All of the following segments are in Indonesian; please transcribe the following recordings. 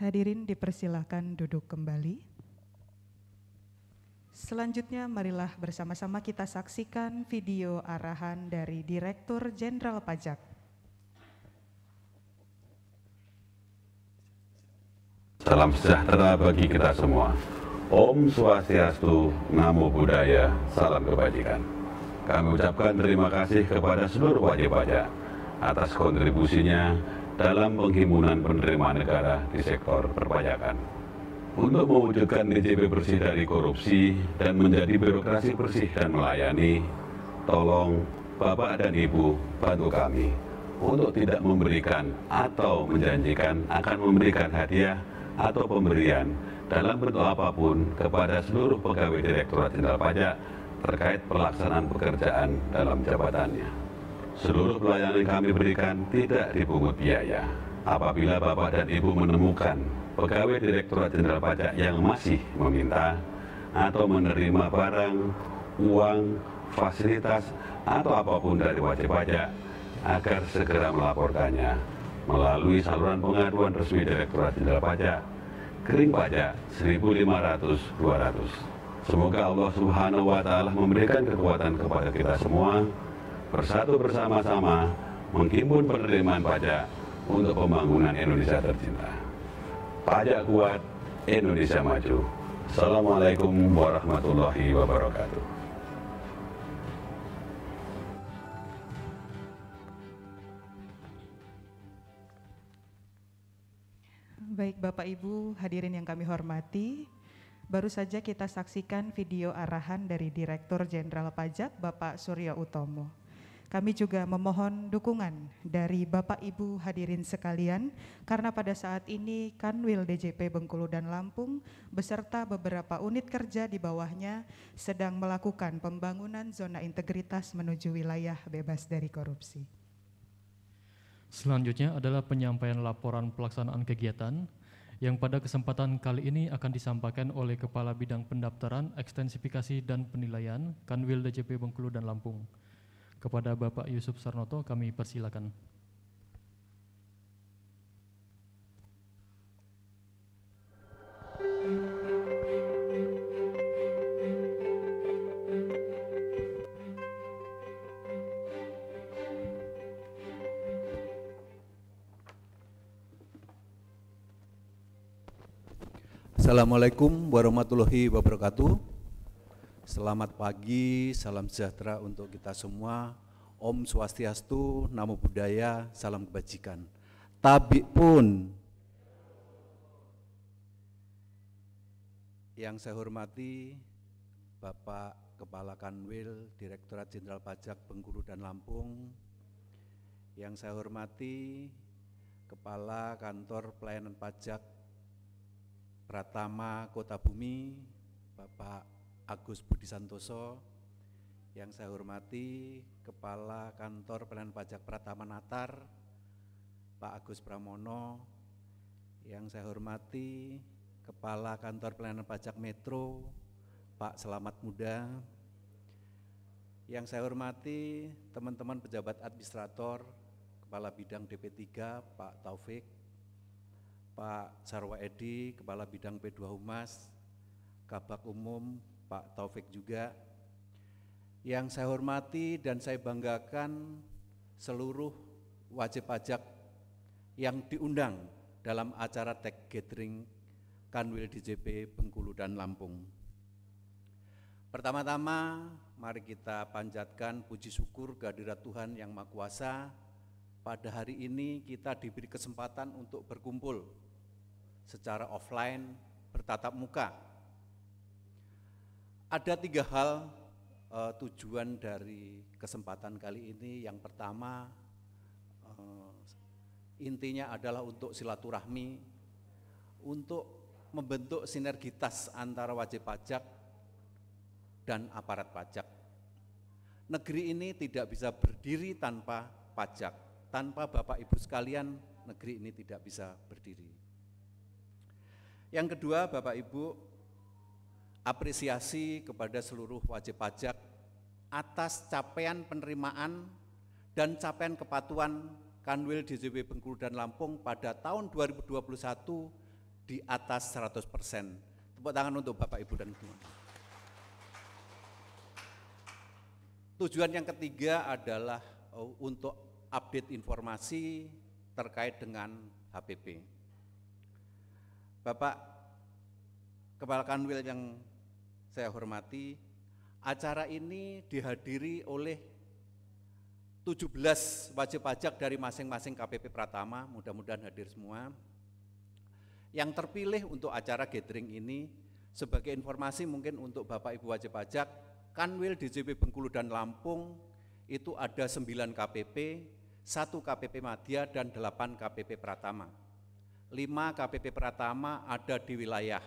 Hadirin dipersilakan duduk kembali. Selanjutnya marilah bersama-sama kita saksikan video arahan dari Direktur Jenderal Pajak. Salam sejahtera bagi kita semua. Om Swastiastu, Namo Buddhaya, salam kebajikan. Kami ucapkan terima kasih kepada seluruh wajib pajak atas kontribusinya dalam penghimpunan penerimaan negara di sektor perpajakan. Untuk mewujudkan DJP bersih dari korupsi dan menjadi birokrasi bersih dan melayani, tolong Bapak dan Ibu bantu kami untuk tidak memberikan atau menjanjikan akan memberikan hadiah atau pemberian dalam bentuk apapun kepada seluruh pegawai Direktorat Jenderal Pajak terkait pelaksanaan pekerjaan dalam jabatannya. Seluruh pelayanan yang kami berikan tidak dipungut biaya. Apabila Bapak dan Ibu menemukan pegawai Direktorat Jenderal Pajak yang masih meminta atau menerima barang, uang, fasilitas, atau apapun dari wajib pajak, agar segera melaporkannya melalui saluran pengaduan resmi Direktorat Jenderal Pajak, Kering Pajak 1500-200. Semoga Allah Subhanahu wa Ta'ala memberikan kekuatan kepada kita semua, bersatu bersama-sama menghimpun penerimaan pajak untuk pembangunan Indonesia tercinta. Pajak kuat, Indonesia maju. Assalamualaikum warahmatullahi wabarakatuh. Baik Bapak Ibu hadirin yang kami hormati, baru saja kita saksikan video arahan dari Direktur Jenderal Pajak Bapak Suryo Utomo. Kami juga memohon dukungan dari Bapak Ibu hadirin sekalian karena pada saat ini Kanwil DJP Bengkulu dan Lampung beserta beberapa unit kerja di bawahnya sedang melakukan pembangunan zona integritas menuju wilayah bebas dari korupsi. Selanjutnya adalah penyampaian laporan pelaksanaan kegiatan yang pada kesempatan kali ini akan disampaikan oleh Kepala Bidang Pendaftaran, Ekstensifikasi dan Penilaian Kanwil DJP Bengkulu dan Lampung. Kepada Bapak Yusuf Sarnoto kami persilakan. Assalamualaikum warahmatullahi wabarakatuh. Selamat pagi, salam sejahtera untuk kita semua. Om Swastiastu, Namo Buddhaya, salam kebajikan. Tabik pun. Yang saya hormati Bapak Kepala Kanwil Direktorat Jenderal Pajak Bengkulu dan Lampung. Yang saya hormati Kepala Kantor Pelayanan Pajak Pratama Kota Bumi, Bapak Agus Budi Santoso. Yang saya hormati Kepala Kantor Pelayanan Pajak Pratama Natar, Pak Agus Pramono. Yang saya hormati Kepala Kantor Pelayanan Pajak Metro, Pak Selamat Muda. Yang saya hormati teman-teman pejabat administrator, Kepala Bidang DP3, Pak Taufik, Pak Sarwa Edi, Kepala Bidang P2 Humas, Kabak Umum, Pak Taufik juga. Yang saya hormati dan saya banggakan seluruh wajib pajak yang diundang dalam acara Tech Gathering Kanwil DJP Bengkulu dan Lampung. Pertama-tama mari kita panjatkan puji syukur kehadirat Tuhan Yang Maha Kuasa. Pada hari ini kita diberi kesempatan untuk berkumpul secara offline bertatap muka. Ada 3 hal tujuan dari kesempatan kali ini. Yang pertama, intinya adalah untuk silaturahmi, untuk membentuk sinergitas antara wajib pajak dan aparat pajak. Negeri ini tidak bisa berdiri tanpa pajak. Tanpa Bapak Ibu sekalian, negeri ini tidak bisa berdiri. Yang kedua, Bapak Ibu, apresiasi kepada seluruh wajib pajak atas capaian penerimaan dan capaian kepatuhan Kanwil DJP Bengkulu dan Lampung pada tahun 2021 di atas 100%. Tepuk tangan untuk Bapak Ibu dan teman. Tujuan yang ketiga adalah untuk update informasi terkait dengan HPP. Bapak Kepala Kanwil yang saya hormati, acara ini dihadiri oleh 17 wajib pajak dari masing-masing KPP Pratama, mudah-mudahan hadir semua. Yang terpilih untuk acara gathering ini, sebagai informasi mungkin untuk Bapak Ibu wajib pajak, Kanwil DJP Bengkulu dan Lampung itu ada 9 KPP, 1 KPP Madya dan 8 KPP Pratama. 5 KPP Pratama ada di wilayah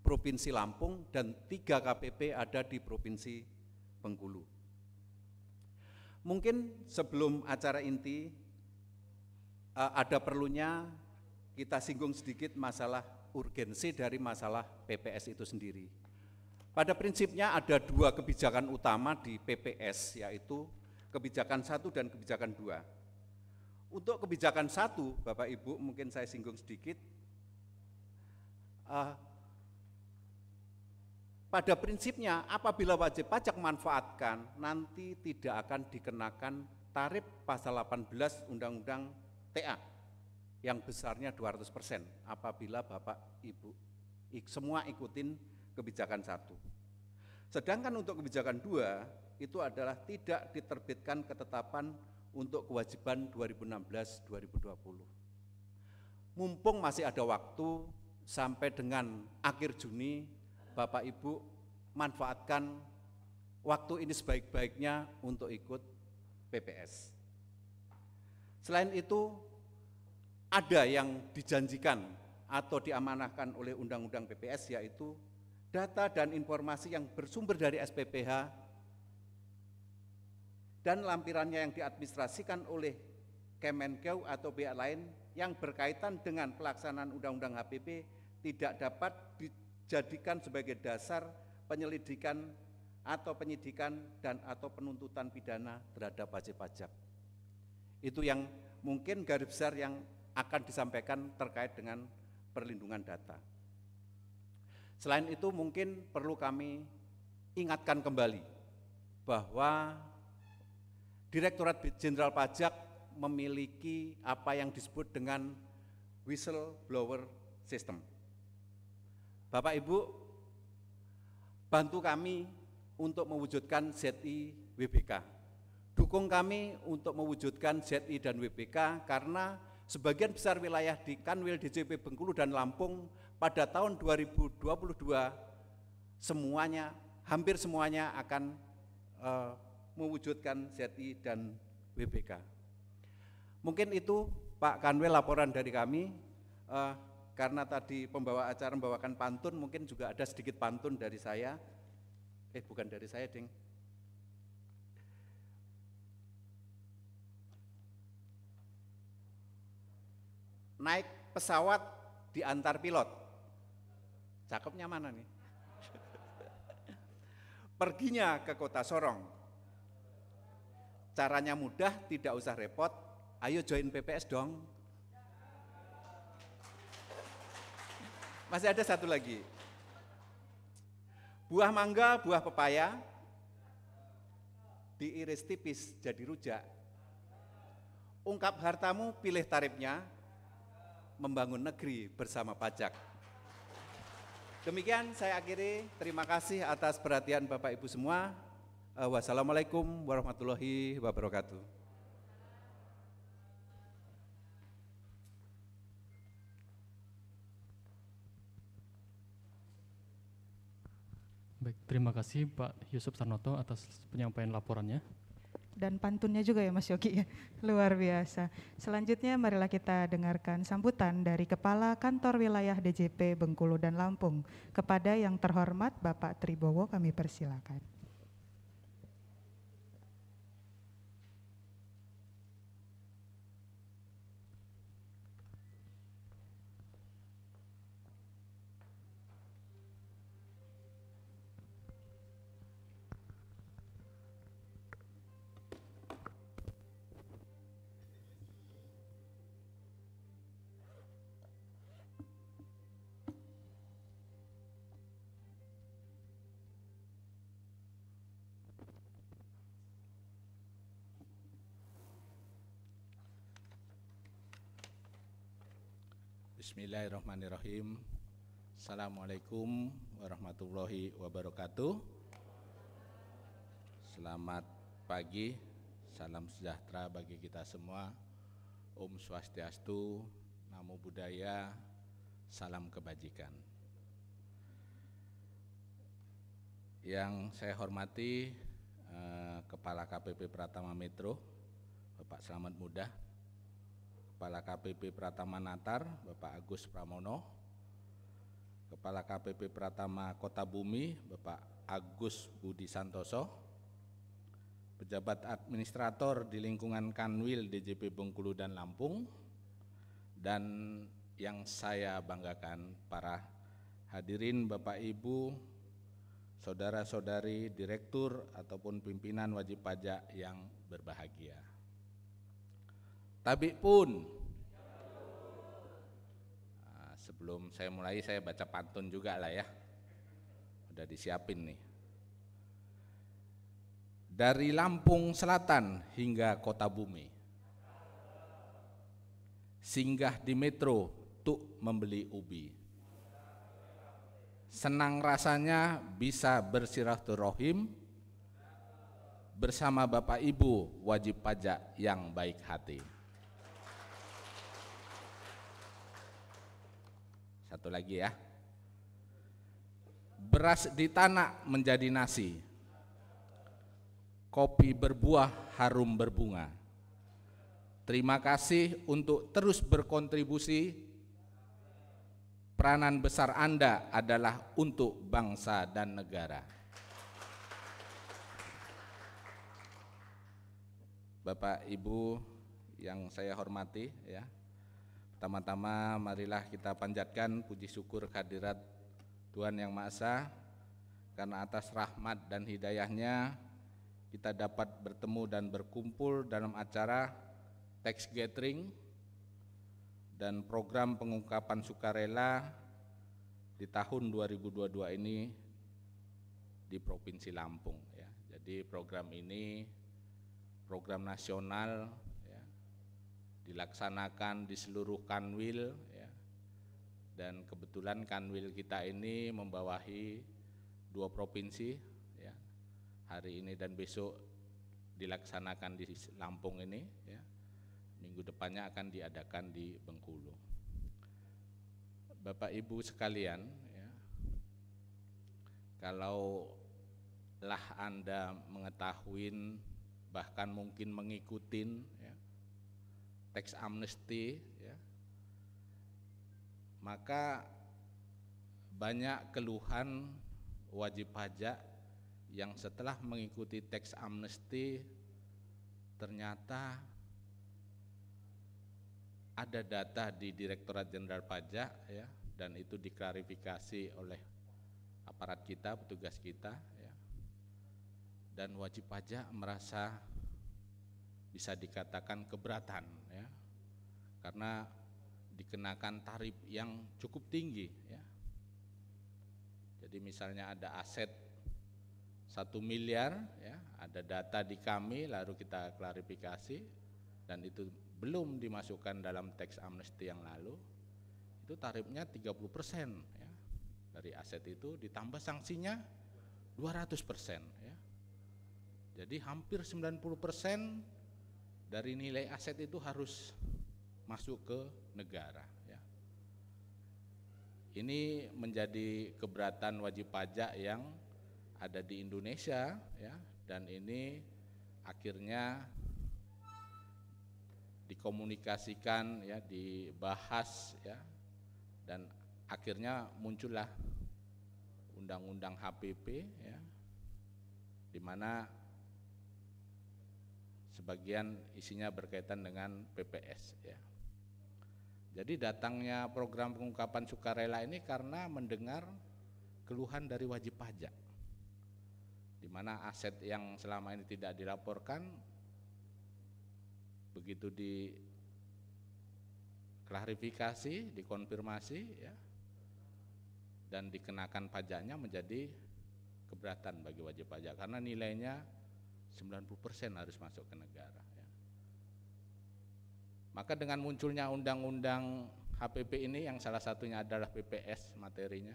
Provinsi Lampung dan 3 KPP ada di Provinsi Bengkulu. Mungkin sebelum acara inti ada perlunya kita singgung sedikit masalah urgensi dari masalah PPS itu sendiri. Pada prinsipnya ada 2 kebijakan utama di PPS, yaitu kebijakan 1 dan kebijakan 2. Untuk kebijakan 1, Bapak Ibu mungkin saya singgung sedikit. Pada prinsipnya apabila wajib pajak manfaatkan, nanti tidak akan dikenakan tarif pasal 18 Undang-Undang TA yang besarnya 200% apabila Bapak Ibu semua ikutin kebijakan 1. Sedangkan untuk kebijakan 2 itu adalah tidak diterbitkan ketetapan untuk kewajiban 2016-2020. Mumpung masih ada waktu sampai dengan akhir Juni, Bapak Ibu manfaatkan waktu ini sebaik-baiknya untuk ikut PPS. Selain itu, ada yang dijanjikan atau diamanahkan oleh Undang-Undang PPS, yaitu data dan informasi yang bersumber dari SPPH dan lampirannya yang diadministrasikan oleh Kemenkeu atau pihak lain yang berkaitan dengan pelaksanaan Undang-Undang HPP tidak dapat dijadikan sebagai dasar penyelidikan atau penyidikan dan atau penuntutan pidana terhadap wajib pajak. Itu yang mungkin garis besar yang akan disampaikan terkait dengan perlindungan data. Selain itu mungkin perlu kami ingatkan kembali bahwa Direktorat Jenderal Pajak memiliki apa yang disebut dengan whistleblower system. Bapak Ibu, bantu kami untuk mewujudkan ZI WBK. Dukung kami untuk mewujudkan ZI dan WBK karena sebagian besar wilayah di Kanwil DJP Bengkulu dan Lampung pada tahun 2022 semuanya, hampir semuanya akan mewujudkan ZI dan WBK. Mungkin itu Pak Kanwil laporan dari kami, karena tadi pembawa acara membawakan pantun, mungkin juga ada sedikit pantun dari saya. Bukan dari saya, Ding. Naik pesawat diantar pilot. Cakepnya mana nih? Perginya ke kota Sorong. Caranya mudah, tidak usah repot. Ayo join PPS dong. Masih ada satu lagi. Buah mangga, buah pepaya diiris tipis jadi rujak. Ungkap hartamu, pilih tarifnya. Membangun negeri bersama pajak. Demikian saya akhiri. Terima kasih atas perhatian Bapak Ibu semua. Wassalamualaikum warahmatullahi wabarakatuh. Baik, terima kasih Pak Yusuf Sarnoto atas penyampaian laporannya. Dan pantunnya juga ya Mas Yogi ya, luar biasa. Selanjutnya marilah kita dengarkan sambutan dari Kepala Kantor Wilayah DJP Bengkulu dan Lampung. Kepada yang terhormat Bapak Tribowo kami persilakan. Bismillahirrahmanirrahim. Assalamualaikum warahmatullahi wabarakatuh. Selamat pagi, salam sejahtera bagi kita semua. Om Swastiastu, Namo Buddhaya, salam kebajikan. Yang saya hormati Kepala KPP Pratama Metro, Bapak Slamet Muda, Kepala KPP Pratama Natar, Bapak Agus Pramono, Kepala KPP Pratama Kota Bumi, Bapak Agus Budi Santoso, pejabat administrator di lingkungan Kanwil DJP Bengkulu dan Lampung, dan yang saya banggakan para hadirin Bapak Ibu, saudara-saudari, direktur ataupun pimpinan wajib pajak yang berbahagia. Tabik pun, sebelum saya mulai saya baca pantun juga lah ya, udah disiapin nih. Dari Lampung Selatan hingga Kota Bumi, singgah di metro tuk membeli ubi. Senang rasanya bisa bersilaturahim bersama Bapak Ibu wajib pajak yang baik hati. Satu lagi ya. Beras ditanak menjadi nasi. Kopi berbuah harum berbunga. Terima kasih untuk terus berkontribusi. Peranan besar Anda adalah untuk bangsa dan negara. Bapak Ibu yang saya hormati ya. Pertama-tama marilah kita panjatkan puji syukur kehadirat Tuhan Yang Maha Esa, karena atas rahmat dan hidayahnya kita dapat bertemu dan berkumpul dalam acara tax gathering dan program pengungkapan sukarela di tahun 2022 ini di Provinsi Lampung ya. Jadi program ini program nasional ya, dilaksanakan di seluruh kanwil ya. Dan kebetulan kanwil kita ini membawahi 2 provinsi ya. Hari ini dan besok dilaksanakan di Lampung ini ya. Minggu depannya akan diadakan di Bengkulu. Bapak Ibu sekalian ya, kalau lah Anda mengetahui bahkan mungkin mengikutin ya, tax amnesty ya, maka banyak keluhan wajib pajak yang setelah mengikuti tax amnesty ternyata ada data di Direktorat Jenderal Pajak ya, dan itu diklarifikasi oleh aparat kita, petugas kita ya. Dan wajib pajak merasa bisa dikatakan keberatan ya, karena dikenakan tarif yang cukup tinggi ya. Jadi misalnya ada aset 1 miliar ya, ada data di kami lalu kita klarifikasi dan itu belum dimasukkan dalam tax amnesty yang lalu, itu tarifnya 30% ya, dari aset itu ditambah sanksinya 200% ya. Jadi hampir 90% dari nilai aset itu harus masuk ke negara ya. Ini menjadi keberatan wajib pajak yang ada di Indonesia ya, dan ini akhirnya dikomunikasikan ya, dibahas ya, dan akhirnya muncullah undang-undang HPP ya, di mana sebagian isinya berkaitan dengan PPS ya. Jadi datangnya program pengungkapan sukarela ini karena mendengar keluhan dari wajib pajak, di mana aset yang selama ini tidak dilaporkan begitu diklarifikasi, dikonfirmasi ya, dan dikenakan pajaknya menjadi keberatan bagi wajib pajak karena nilainya 90% harus masuk ke negara ya. Maka dengan munculnya undang-undang HPP ini yang salah satunya adalah PPS materinya,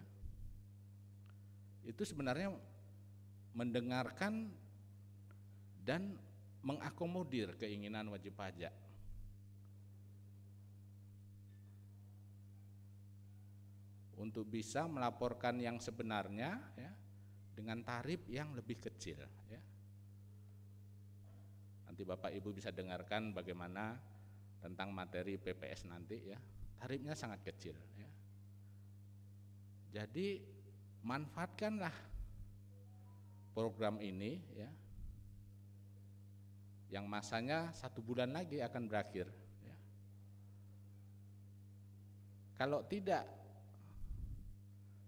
itu sebenarnya mendengarkan dan mengakomodir keinginan wajib pajak. Untuk bisa melaporkan yang sebenarnya ya, dengan tarif yang lebih kecil ya. Nanti Bapak Ibu bisa dengarkan bagaimana tentang materi PPS nanti ya. Tarifnya sangat kecil ya. Jadi manfaatkanlah program ini ya, yang masanya 1 bulan lagi akan berakhir ya. Kalau tidak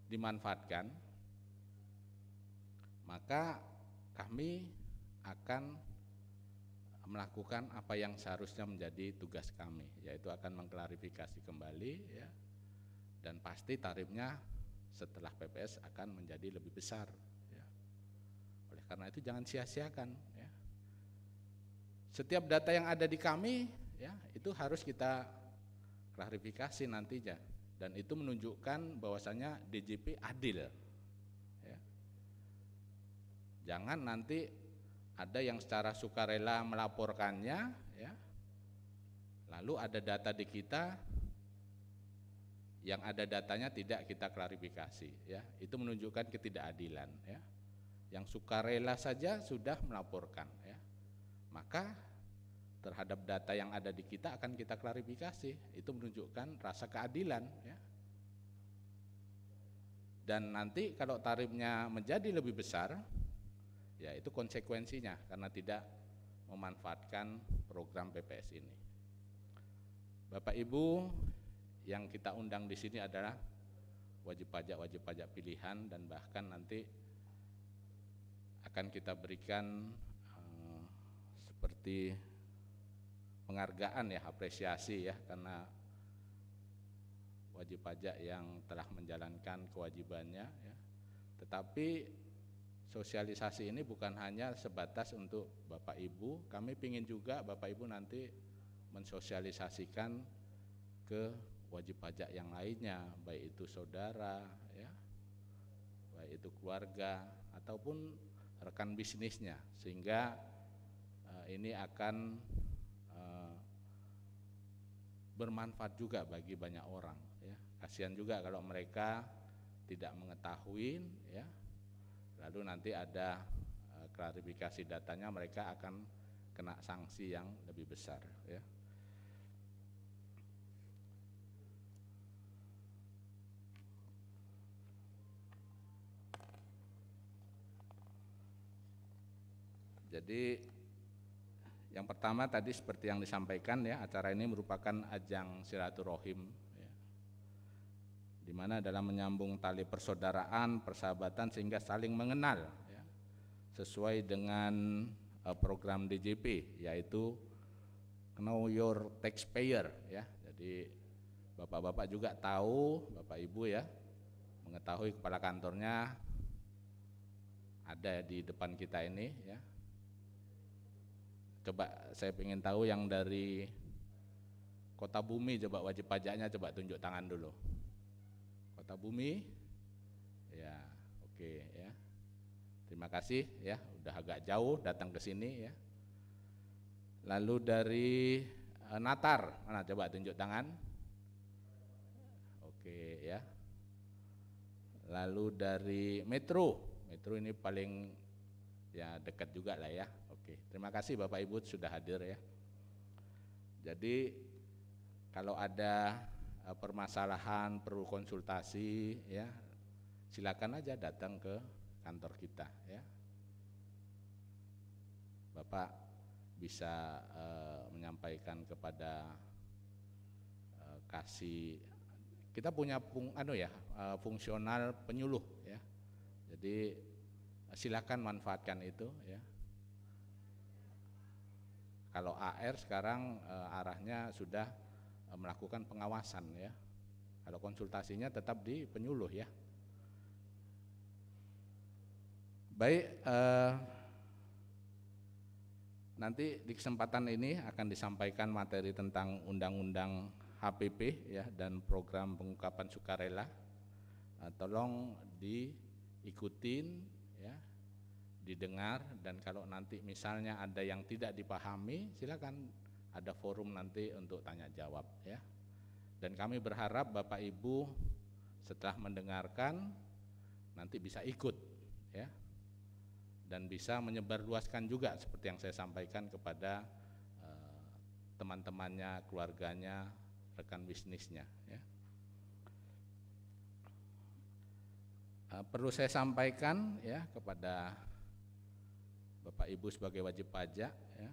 dimanfaatkan, maka kami akan melakukan apa yang seharusnya menjadi tugas kami, yaitu akan mengklarifikasi kembali ya, dan pasti tarifnya setelah PPS akan menjadi lebih besar ya. Oleh karena itu jangan sia-siakan ya. Setiap data yang ada di kami ya, itu harus kita klarifikasi nantinya, dan itu menunjukkan bahwasanya DJP adil ya. Jangan nanti ada yang secara sukarela melaporkannya ya, lalu ada data di kita yang ada datanya tidak kita klarifikasi ya, itu menunjukkan ketidakadilan ya. Yang sukarela saja sudah melaporkan ya, maka terhadap data yang ada di kita akan kita klarifikasi, itu menunjukkan rasa keadilan ya. Dan nanti kalau tarifnya menjadi lebih besar, ya itu konsekuensinya karena tidak memanfaatkan program PPS ini. Bapak Ibu, yang kita undang di sini adalah wajib pajak pilihan, dan bahkan nanti akan kita berikan seperti penghargaan ya, apresiasi ya, karena wajib pajak yang telah menjalankan kewajibannya ya. Tetapi sosialisasi ini bukan hanya sebatas untuk Bapak Ibu, kami ingin juga Bapak Ibu nanti mensosialisasikan ke wajib pajak yang lainnya, baik itu saudara ya, baik itu keluarga ataupun rekan bisnisnya, sehingga ini akan bermanfaat juga bagi banyak orang ya. Kasihan juga kalau mereka tidak mengetahui ya, lalu nanti ada klarifikasi datanya, mereka akan kena sanksi yang lebih besar ya. Jadi yang pertama tadi seperti yang disampaikan ya, acara ini merupakan ajang silaturahim ya, di mana dalam menyambung tali persaudaraan, persahabatan sehingga saling mengenal ya, sesuai dengan program DJP, yaitu Know Your Taxpayer ya. Jadi Bapak-bapak juga tahu, Bapak Ibu ya, mengetahui kepala kantornya ada di depan kita ini ya. Coba saya ingin tahu yang dari Kota Bumi, coba wajib pajaknya coba tunjuk tangan dulu. Kota Bumi, ya oke ya. Terima kasih ya, udah agak jauh datang ke sini ya. Lalu dari Natar, mana coba tunjuk tangan. Oke ya. Lalu dari Metro ini paling ya dekat juga lah ya. Oke, terima kasih Bapak Ibu sudah hadir ya. Jadi kalau ada permasalahan perlu konsultasi ya, silakan aja datang ke kantor kita ya. Bapak bisa menyampaikan kepada kasih, kita punya fungsional penyuluh ya. Jadi silakan manfaatkan itu ya. Kalau AR sekarang arahnya sudah melakukan pengawasan ya. Kalau konsultasinya tetap di penyuluh ya. Baik, nanti di kesempatan ini akan disampaikan materi tentang Undang-Undang HPP ya dan program pengungkapan sukarela, tolong diikutin ya, didengar, dan kalau nanti misalnya ada yang tidak dipahami silakan ada forum nanti untuk tanya jawab ya. Dan kami berharap Bapak Ibu setelah mendengarkan nanti bisa ikut ya, dan bisa menyebarluaskan juga seperti yang saya sampaikan kepada teman-temannya, keluarganya, rekan bisnisnya ya. Perlu saya sampaikan ya kepada Bapak Ibu sebagai wajib pajak ya,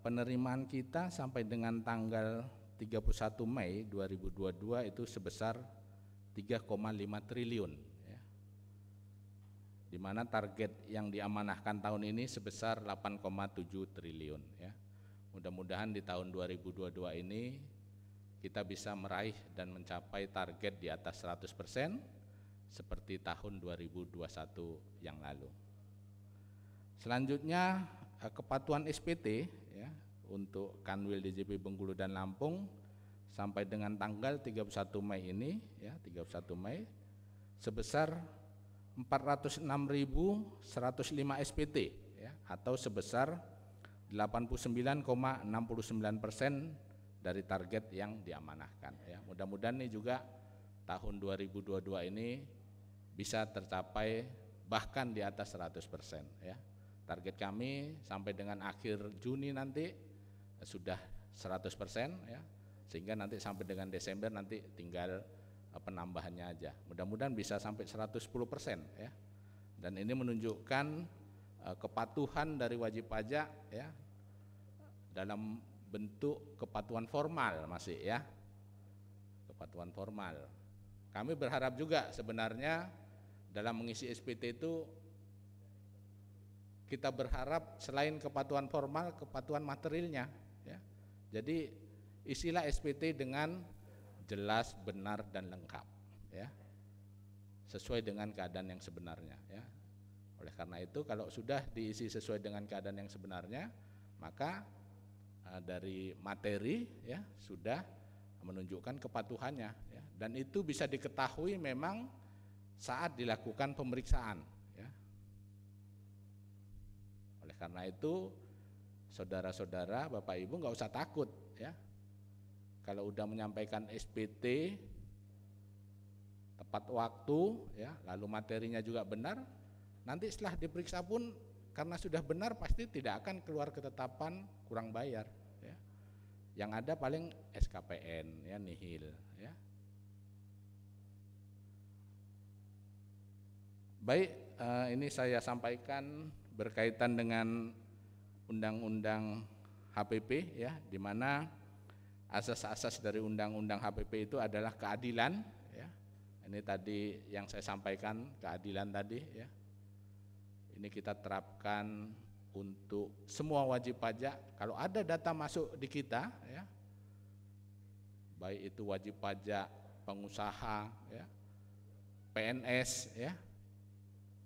penerimaan kita sampai dengan tanggal 31 Mei 2022 itu sebesar 3,5 triliun ya. Di mana target yang diamanahkan tahun ini sebesar 8,7 triliun ya. Mudah-mudahan di tahun 2022 ini kita bisa meraih dan mencapai target di atas 100% seperti tahun 2021 yang lalu. Selanjutnya kepatuhan SPT ya untuk Kanwil DJP Bengkulu dan Lampung sampai dengan tanggal 31 Mei ini ya, 31 Mei sebesar 406.105 SPT ya, atau sebesar 89,69% dari target yang diamanahkan ya. Mudah-mudahan ini juga tahun 2022 ini bisa tercapai bahkan di atas 100% ya. Target kami sampai dengan akhir Juni nanti sudah 100% ya, sehingga nanti sampai dengan Desember nanti tinggal penambahannya aja. Mudah-mudahan bisa sampai 110% ya. Dan ini menunjukkan kepatuhan dari wajib pajak ya, dalam bentuk kepatuhan formal masih ya, kepatuhan formal. Kami berharap juga sebenarnya dalam mengisi SPT itu kita berharap selain kepatuhan formal, kepatuhan materialnya ya. Jadi isilah SPT dengan jelas, benar dan lengkap ya, sesuai dengan keadaan yang sebenarnya ya. Oleh karena itu kalau sudah diisi sesuai dengan keadaan yang sebenarnya, maka dari materi ya sudah menunjukkan kepatuhannya ya. Dan itu bisa diketahui memang saat dilakukan pemeriksaan ya. Oleh karena itu saudara-saudara, Bapak Ibu nggak usah takut ya. Kalau udah menyampaikan SPT tepat waktu ya, lalu materinya juga benar, nanti setelah diperiksa pun karena sudah benar pasti tidak akan keluar ketetapan kurang bayar ya. Yang ada paling SKPN ya, nihil ya. Baik, ini saya sampaikan berkaitan dengan undang-undang HPP ya, di mana asas-asas dari undang-undang HPP itu adalah keadilan ya. Ini tadi yang saya sampaikan, keadilan tadi ya. Ini kita terapkan untuk semua wajib pajak. Kalau ada data masuk di kita ya, baik itu wajib pajak, pengusaha ya, PNS ya,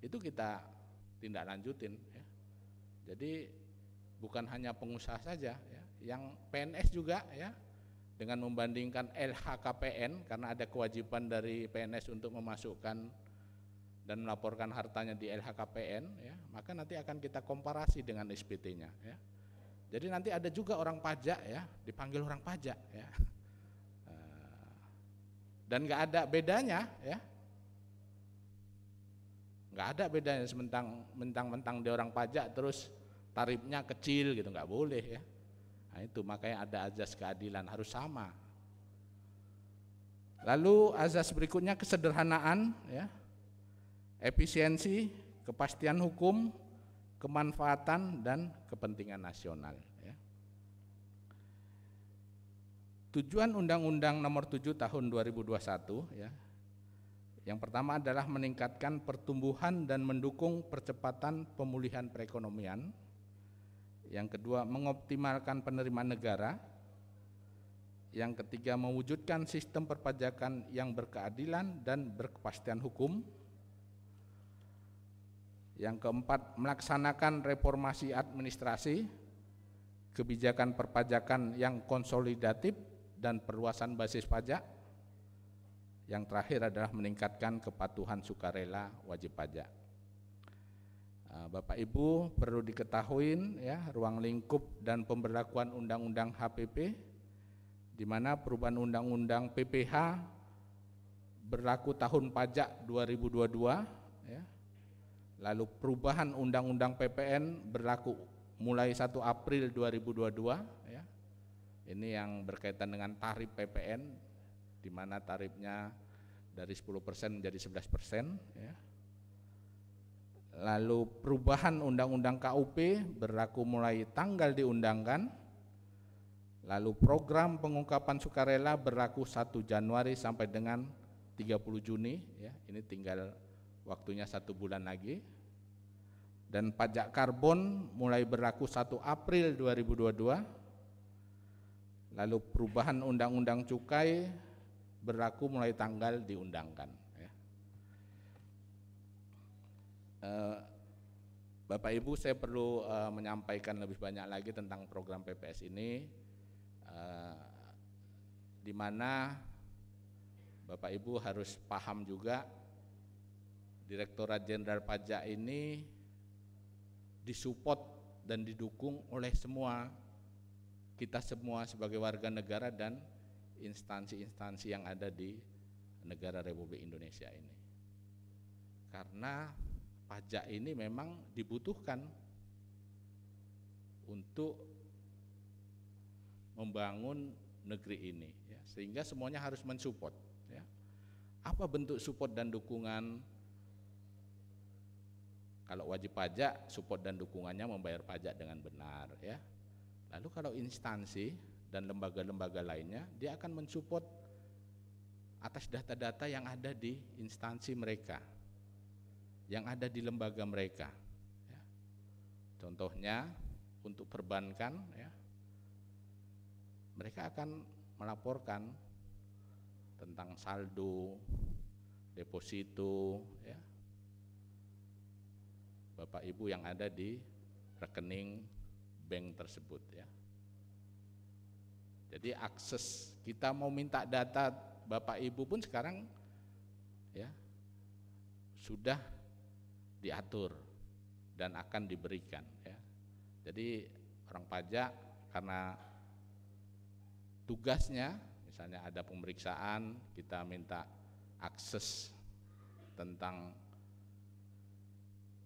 itu kita tindak lanjutin ya. Jadi bukan hanya pengusaha saja ya, yang PNS juga ya, dengan membandingkan LHKPN karena ada kewajiban dari PNS untuk memasukkan dan melaporkan hartanya di LHKPN ya, maka nanti akan kita komparasi dengan SPT-nya ya. Jadi nanti ada juga orang pajak ya, dipanggil orang pajak ya. Dan nggak ada bedanya ya. Nggak ada bedanya mentang-mentang dia orang pajak terus tarifnya kecil gitu, nggak boleh ya. Nah itu makanya ada azas keadilan, harus sama. Lalu azas berikutnya kesederhanaan ya, efisiensi, kepastian hukum, kemanfaatan dan kepentingan nasional ya. Tujuan Undang-Undang Nomor 7 Tahun 2021 ya, yang pertama adalah meningkatkan pertumbuhan dan mendukung percepatan pemulihan perekonomian. Yang kedua, mengoptimalkan penerimaan negara. Yang ketiga, mewujudkan sistem perpajakan yang berkeadilan dan berkepastian hukum. Yang keempat, melaksanakan reformasi administrasi. kebijakan perpajakan yang konsolidatif dan perluasan basis pajak. Yang terakhir adalah meningkatkan kepatuhan sukarela wajib pajak. Bapak Ibu, perlu diketahui ya, ruang lingkup dan pemberlakuan Undang-Undang HPP, di mana perubahan Undang-Undang PPH berlaku tahun pajak 2022 ya. Lalu perubahan Undang-Undang PPN berlaku mulai 1 April 2022 ya. Ini yang berkaitan dengan tarif PPN, di mana tarifnya dari 10% menjadi 11% ya. Lalu perubahan Undang-Undang KUP berlaku mulai tanggal diundangkan. Lalu program pengungkapan sukarela berlaku 1 Januari sampai dengan 30 Juni ya. Ini tinggal waktunya 1 bulan lagi. Dan pajak karbon mulai berlaku 1 April 2022. Lalu perubahan Undang-Undang Cukai berlaku mulai tanggal diundangkan ya. Bapak Ibu, saya perlu menyampaikan lebih banyak lagi tentang program PPS ini, di mana Bapak Ibu harus paham juga Direktorat Jenderal Pajak ini disupport dan didukung oleh kita semua sebagai warga negara dan instansi-instansi yang ada di negara Republik Indonesia ini. Karena pajak ini memang dibutuhkan untuk membangun negeri ini ya, sehingga semuanya harus mensupport ya. Apa bentuk support dan dukungan? Kalau wajib pajak, support dan dukungannya membayar pajak dengan benar ya. Lalu kalau instansi dan lembaga-lembaga lainnya, dia akan mensupport atas data-data yang ada di instansi mereka, yang ada di lembaga mereka ya. Contohnya untuk perbankan ya, mereka akan melaporkan tentang saldo, deposito ya, Bapak Ibu yang ada di rekening bank tersebut ya. Jadi akses kita mau minta data Bapak Ibu pun sekarang ya sudah diatur dan akan diberikan ya. Jadi orang pajak karena tugasnya misalnya ada pemeriksaan, kita minta akses tentang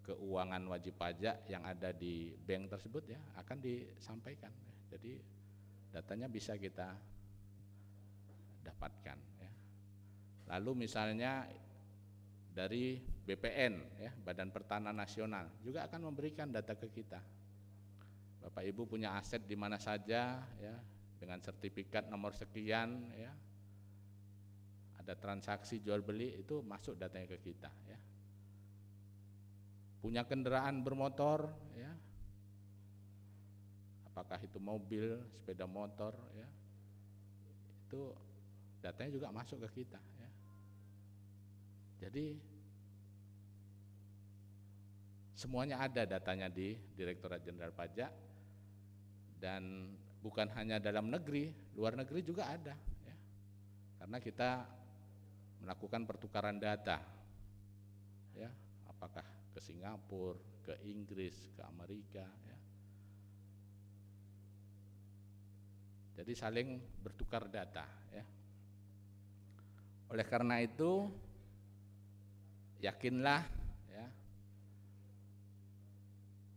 keuangan wajib pajak yang ada di bank tersebut ya akan disampaikan ya. Jadi datanya bisa kita dapatkan ya. Lalu misalnya dari BPN ya, Badan Pertanahan Nasional juga akan memberikan data ke kita. Bapak Ibu punya aset di mana saja ya, dengan sertifikat nomor sekian ya, ada transaksi jual beli, itu masuk datanya ke kita ya. Punya kendaraan bermotor ya, apakah itu mobil, sepeda motor ya, itu datanya juga masuk ke kita ya. Jadi semuanya ada datanya di Direktorat Jenderal Pajak, dan bukan hanya dalam negeri, luar negeri juga ada ya. Karena kita melakukan pertukaran data ya, apakah ke Singapura, ke Inggris, ke Amerika ya. Jadi saling bertukar data ya. Oleh karena itu yakinlah ya,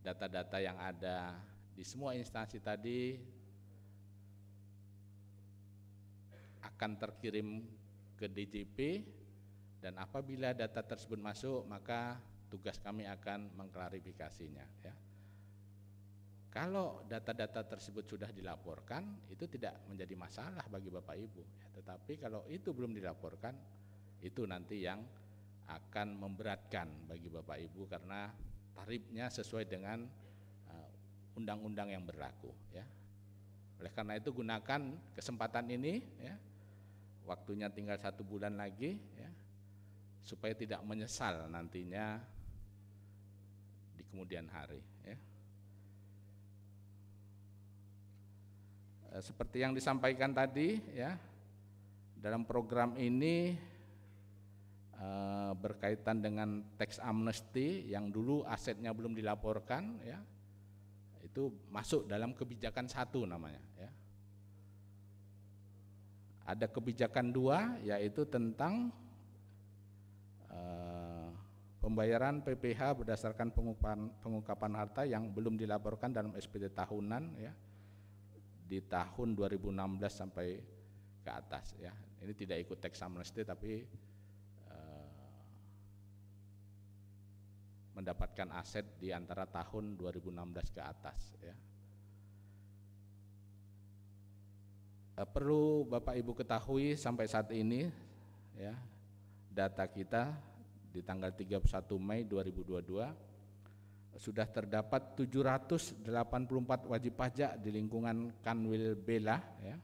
data-data yang ada di semua instansi tadi akan terkirim ke DJP, dan apabila data tersebut masuk maka tugas kami akan mengklarifikasinya ya. Kalau data-data tersebut sudah dilaporkan, itu tidak menjadi masalah bagi Bapak Ibu ya. Tetapi kalau itu belum dilaporkan, itu nanti yang akan memberatkan bagi Bapak Ibu, karena tarifnya sesuai dengan undang-undang yang berlaku ya. Oleh karena itu gunakan kesempatan ini ya, waktunya tinggal 1 bulan lagi ya, supaya tidak menyesal nantinya di kemudian hari ya. seperti yang disampaikan tadi ya, dalam program ini berkaitan dengan tax amnesty yang dulu asetnya belum dilaporkan ya, itu masuk dalam kebijakan 1 namanya ya. Ada kebijakan 2 yaitu tentang pembayaran PPh berdasarkan pengungkapan harta yang belum dilaporkan dalam SPT tahunan ya, di tahun 2016 sampai ke atas ya. Ini tidak ikut tax amnesty tapi mendapatkan aset di antara tahun 2016 ke atas ya. Perlu Bapak Ibu ketahui sampai saat ini ya, data kita di tanggal 31 Mei 2022 sudah terdapat 784 wajib pajak di lingkungan Kanwil Bela ya,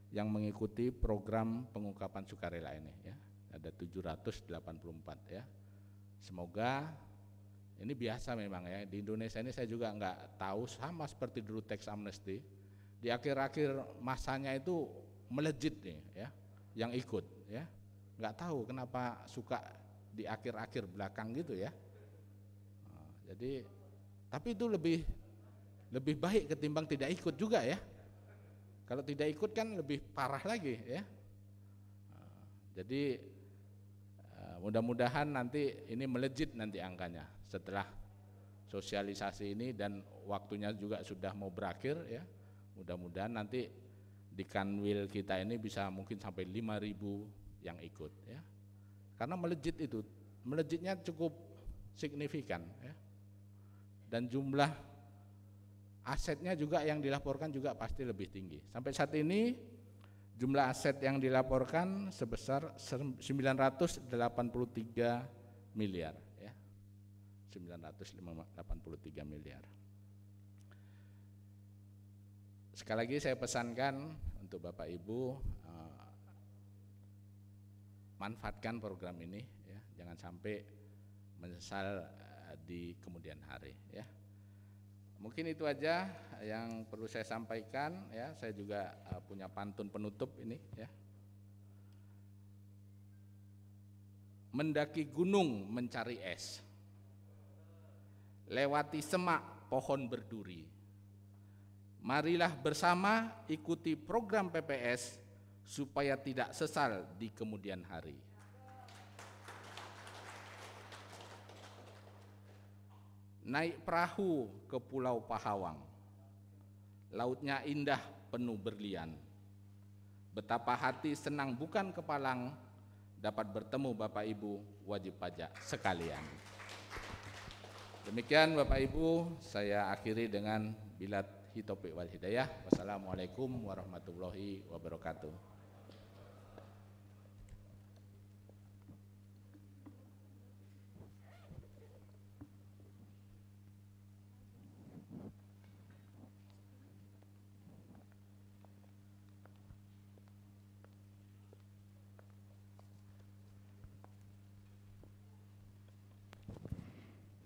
yang mengikuti program pengungkapan sukarela ini ya. Ada 784 ya. Semoga ini biasa memang ya, di Indonesia ini saya juga nggak tahu, sama seperti dulu tax amnesty, di akhir-akhir masanya itu melejit nih ya, yang ikut ya, nggak tahu kenapa suka di akhir-akhir belakang gitu ya. Jadi tapi itu lebih baik ketimbang tidak ikut juga ya. Kalau tidak ikut kan lebih parah lagi ya. Jadi mudah-mudahan nanti ini melejit nanti angkanya setelah sosialisasi ini dan waktunya juga sudah mau berakhir ya. Mudah-mudahan nanti di Kanwil kita ini bisa mungkin sampai 5.000 yang ikut ya. Karena melejitnya cukup signifikan ya. Dan jumlah asetnya juga yang dilaporkan juga pasti lebih tinggi. Sampai saat ini jumlah aset yang dilaporkan sebesar 983 miliar ya. 983 miliar. Sekali lagi saya pesankan untuk Bapak Ibu, manfaatkan program ini ya, jangan sampai menyesal di kemudian hari ya. Mungkin itu aja yang perlu saya sampaikan ya. Saya juga punya pantun penutup ini ya. Mendaki gunung mencari es, lewati semak pohon berduri. Marilah bersama ikuti program PPS supaya tidak sesal di kemudian hari. Naik perahu ke Pulau Pahawang, lautnya indah penuh berlian. Betapa hati senang bukan kepalang dapat bertemu Bapak Ibu wajib pajak sekalian. Demikian Bapak Ibu, saya akhiri dengan bilat taufiq wal hidayah. Wassalamualaikum warahmatullahi wabarakatuh.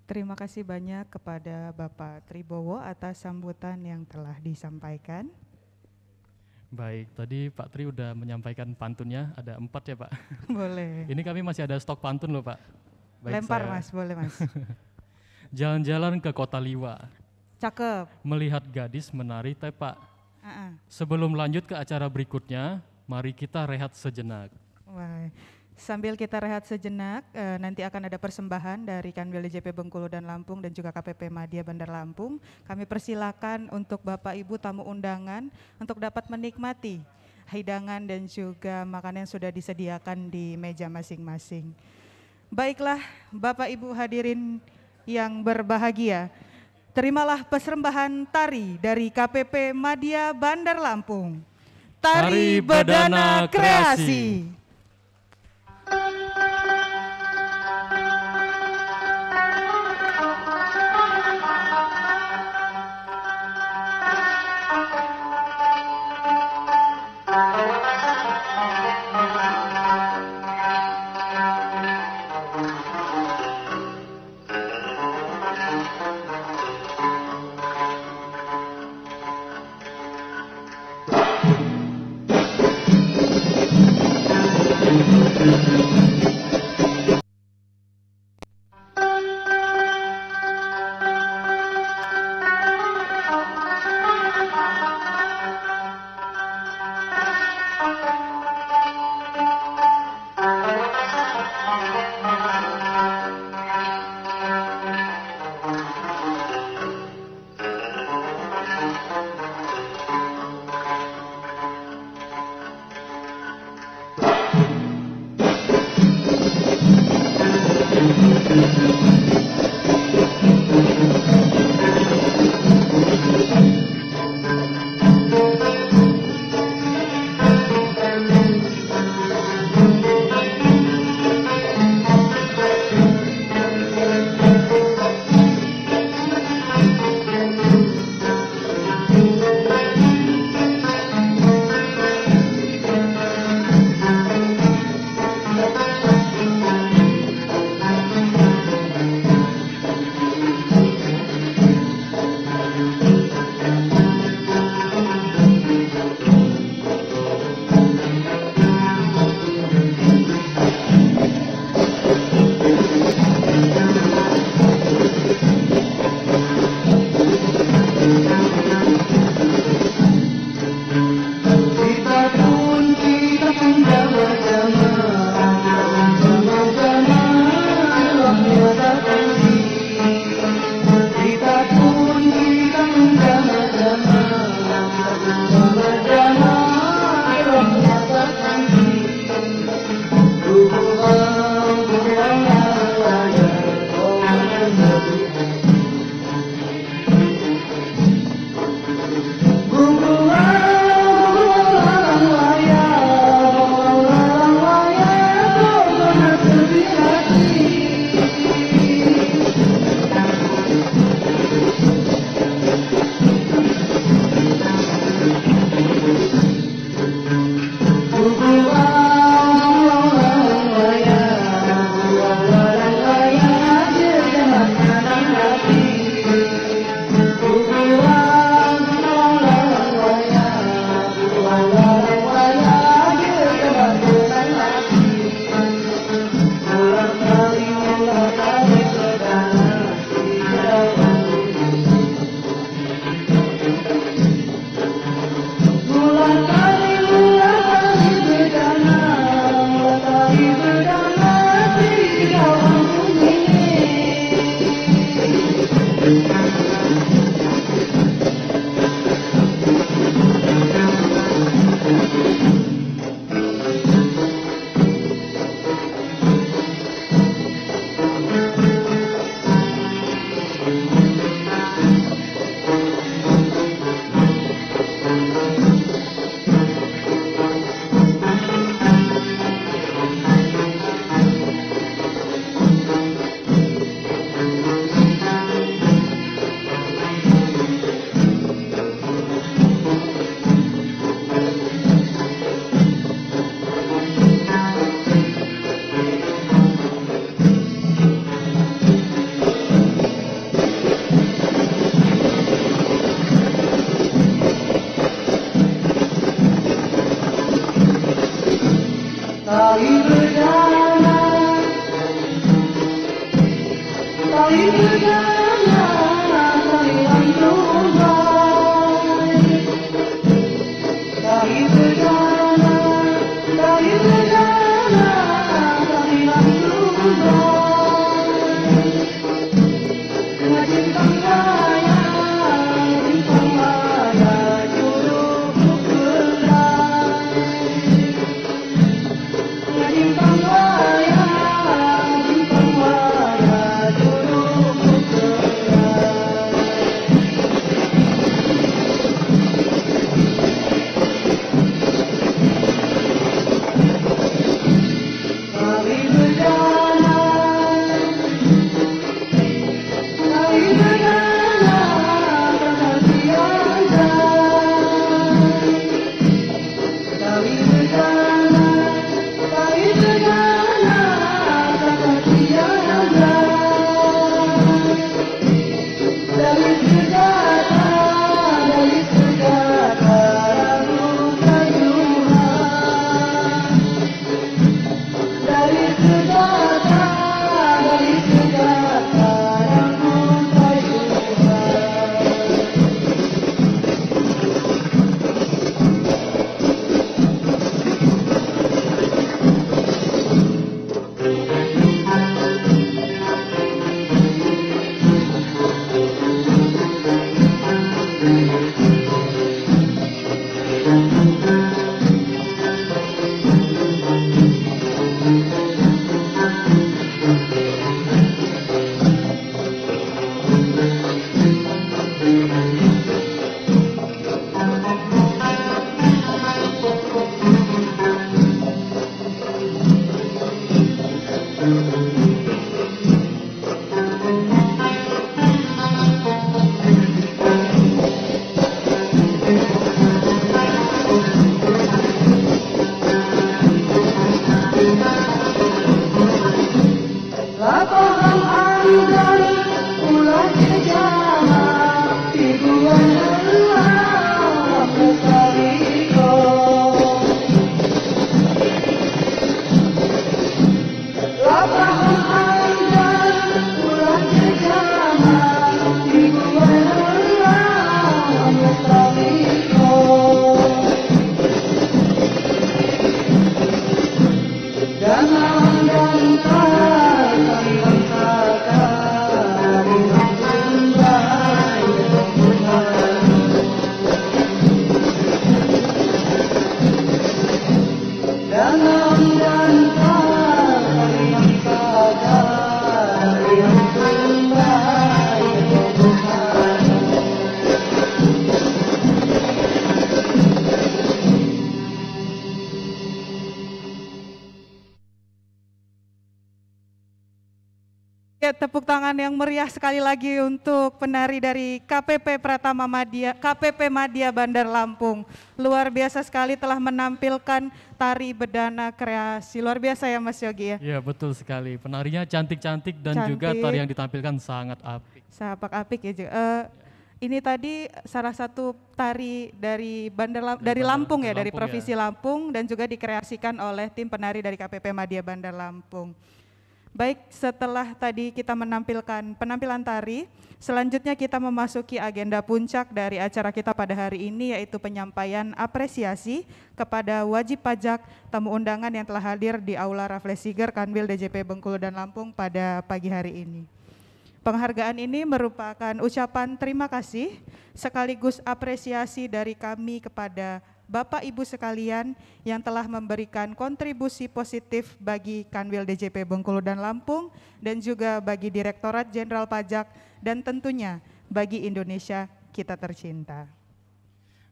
Terima kasih banyak kepada Bapak Tribowo atas sambutan yang telah disampaikan. Baik, tadi Pak Tri udah menyampaikan pantunnya, ada 4 ya Pak? Boleh. Ini kami masih ada stok pantun loh Pak. Baik, lempar Mas, boleh Mas. Jalan-jalan ke Kota Liwa. Cakep. Melihat gadis menari tepak. Sebelum lanjut ke acara berikutnya, mari kita rehat sejenak. Wah. Sambil kita rehat sejenak, nanti akan ada persembahan dari Kanwil DJP Bengkulu dan Lampung dan juga KPP Madya Bandar Lampung. Kami persilakan untuk Bapak Ibu tamu undangan untuk dapat menikmati hidangan dan juga makanan yang sudah disediakan di meja masing-masing. Baiklah Bapak Ibu hadirin yang berbahagia, terimalah persembahan tari dari KPP Madya Bandar Lampung. Tari Bedana Kreasi. Jimpang waya, juru Ya, tepuk tangan yang meriah sekali lagi untuk penari dari KPP Madya Bandar Lampung. Luar biasa sekali telah menampilkan tari bedana kreasi. Luar biasa ya Mas Yogi ya? Iya betul sekali, penarinya cantik-cantik dan juga Cantik. tari yang ditampilkan sangat apik. Sahabat apik ya. Ini tadi salah satu tari dari Lampung ya, dari Lampung, Provinsi Lampung dan juga dikreasikan oleh tim penari dari KPP Madya Bandar Lampung. Baik, setelah tadi kita menampilkan penampilan tari, selanjutnya kita memasuki agenda puncak dari acara kita pada hari ini, yaitu penyampaian apresiasi kepada wajib pajak tamu undangan yang telah hadir di Aula Raffles Siger Kanwil DJP Bengkulu dan Lampung pada pagi hari ini. Penghargaan ini merupakan ucapan terima kasih sekaligus apresiasi dari kami kepada Bapak Ibu sekalian yang telah memberikan kontribusi positif bagi Kanwil DJP Bengkulu dan Lampung dan juga bagi Direktorat Jenderal Pajak dan tentunya bagi Indonesia kita tercinta.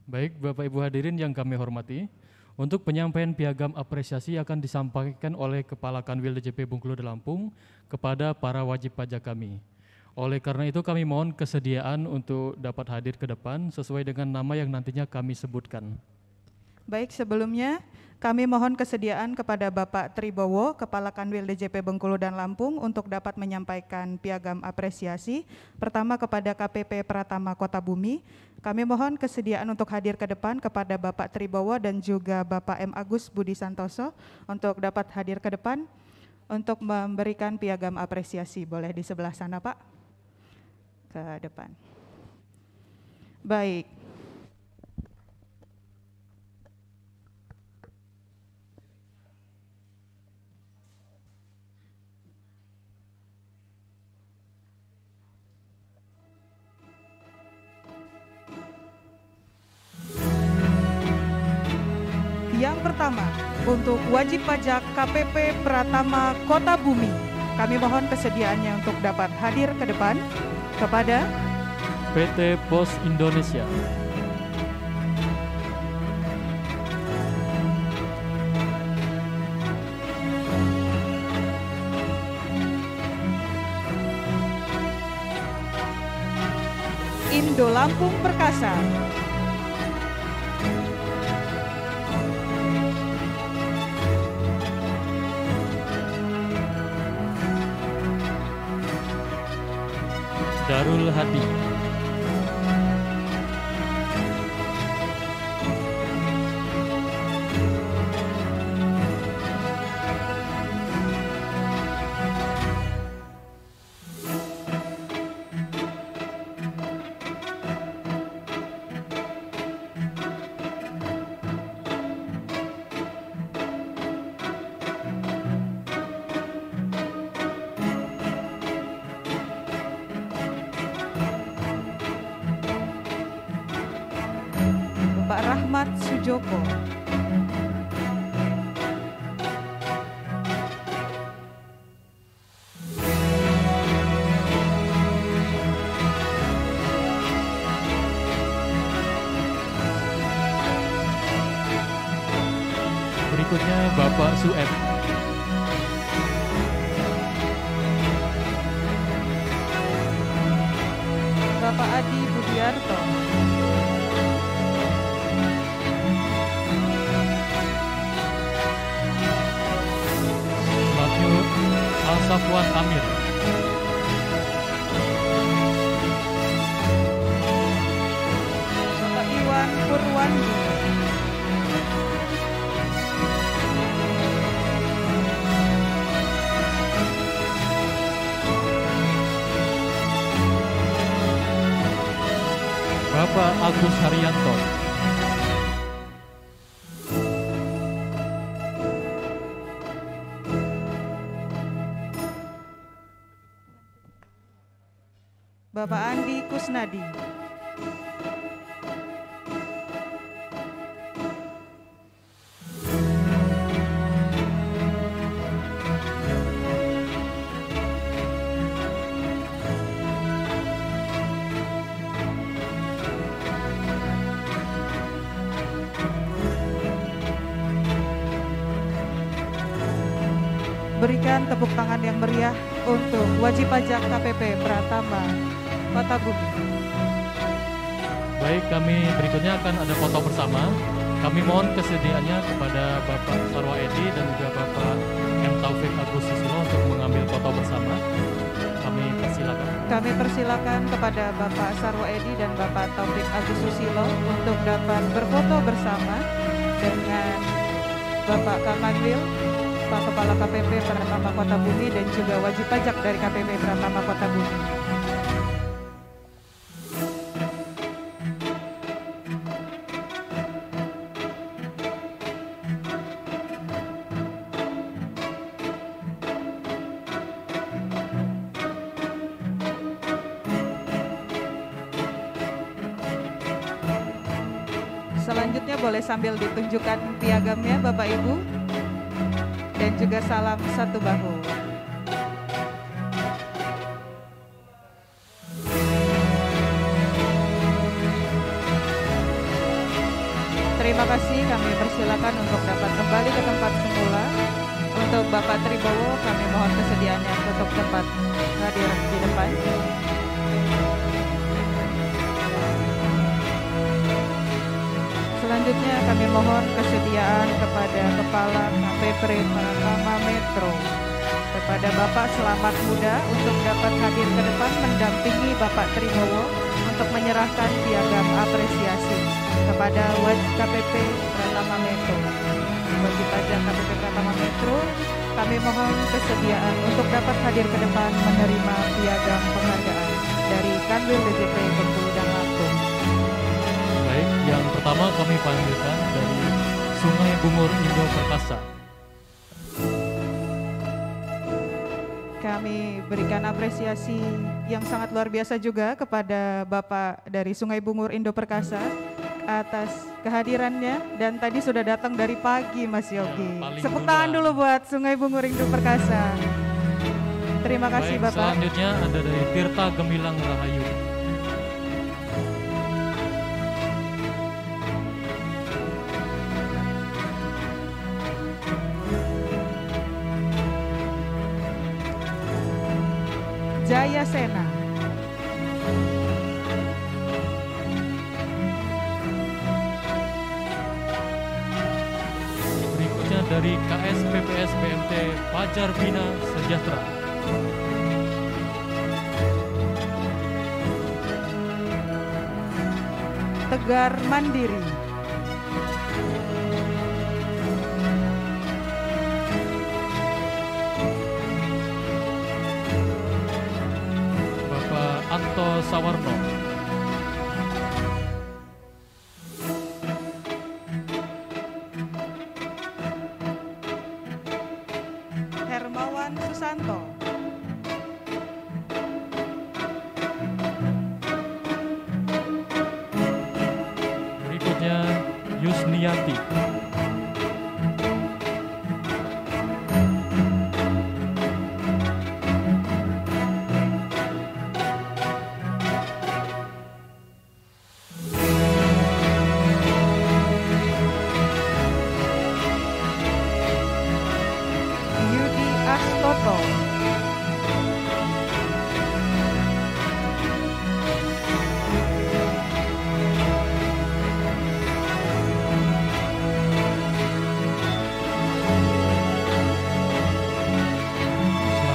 Baik Bapak Ibu hadirin yang kami hormati, untuk penyampaian piagam apresiasi akan disampaikan oleh Kepala Kanwil DJP Bengkulu dan Lampung kepada para wajib pajak kami. Oleh karena itu kami mohon kesediaan untuk dapat hadir ke depan sesuai dengan nama yang nantinya kami sebutkan. Baik, sebelumnya kami mohon kesediaan kepada Bapak Tribowo, Kepala Kanwil DJP Bengkulu dan Lampung untuk dapat menyampaikan piagam apresiasi. Pertama kepada KPP Pratama Kota Bumi, kami mohon kesediaan untuk hadir ke depan kepada Bapak Tribowo dan juga Bapak M. Agus Budi Santoso untuk dapat hadir ke depan untuk memberikan piagam apresiasi. Boleh di sebelah sana Pak, ke depan. Baik. Yang pertama, untuk wajib pajak KPP Pratama Kota Bumi, kami mohon kesediaannya untuk dapat hadir ke depan kepada PT Pos Indonesia, Indo Lampung Perkasa, Darul Hadi, Bapak Rahmat Sujoko, berikutnya Bapak Sued, Bapak Adi Budiarto, Ridwan Amir. Bapak Iwan Purwandi. Bapak Agus Haryanto. Bapak Andi Kusnadi. Berikan tepuk tangan yang meriah untuk wajib pajak KPP Pratama Kota Bumi. Baik, kami berikutnya akan ada foto bersama. Kami mohon kesediaannya kepada Bapak Sarwa Edi dan juga Bapak M. Taufik Agus Susilo untuk mengambil foto bersama. Kami persilakan. Kami persilakan kepada Bapak Sarwa Edi dan Bapak Taufik Agus Susilo untuk dapat berfoto bersama dengan Bapak Kamanwil, Pak Kepala KPP Pratama Kota Bumi dan juga wajib pajak dari KPP Pratama Kota Bumi. Selanjutnya boleh sambil ditunjukkan piagamnya Bapak Ibu dan juga salam satu bahu. Terima kasih, kami persilakan untuk dapat kembali ke tempat semula. Untuk Bapak Tribowo kami mohon kesediaannya untuk tempat hadir di depan. Selanjutnya kami mohon kesediaan kepada Kepala KPP Pratama Metro, kepada Bapak Selamat Muda untuk dapat hadir ke depan mendampingi Bapak Tribowo untuk menyerahkan piagam apresiasi kepada wajib KPP Pratama Metro. Wajib pajak KPP Pratama Metro, kami mohon kesediaan untuk dapat hadir ke depan menerima piagam penghargaan dari Kanwil DJP Bengkulu dan Lampung. Baik, yang pertama kami panggilkan dari Sungai Bungur Indo Perkasa. Kami berikan apresiasi yang sangat luar biasa juga kepada Bapak dari Sungai Bungur Indo Perkasa atas kehadirannya, dan tadi sudah datang dari pagi Mas Yogi. Tepuk tangan dulu buat Sungai Bungur Indo Perkasa. Terima kasih Baik, Bapak. selanjutnya ada dari Tirta Gemilang Rahayu. Jaya Sena. Berikutnya dari KSPPS BMT Fajar Bina Sejahtera. Tegar Mandiri. Bapak Anto Sawarno. Hermawan Susanto. Berikutnya Yusniati. Yudi Astoto.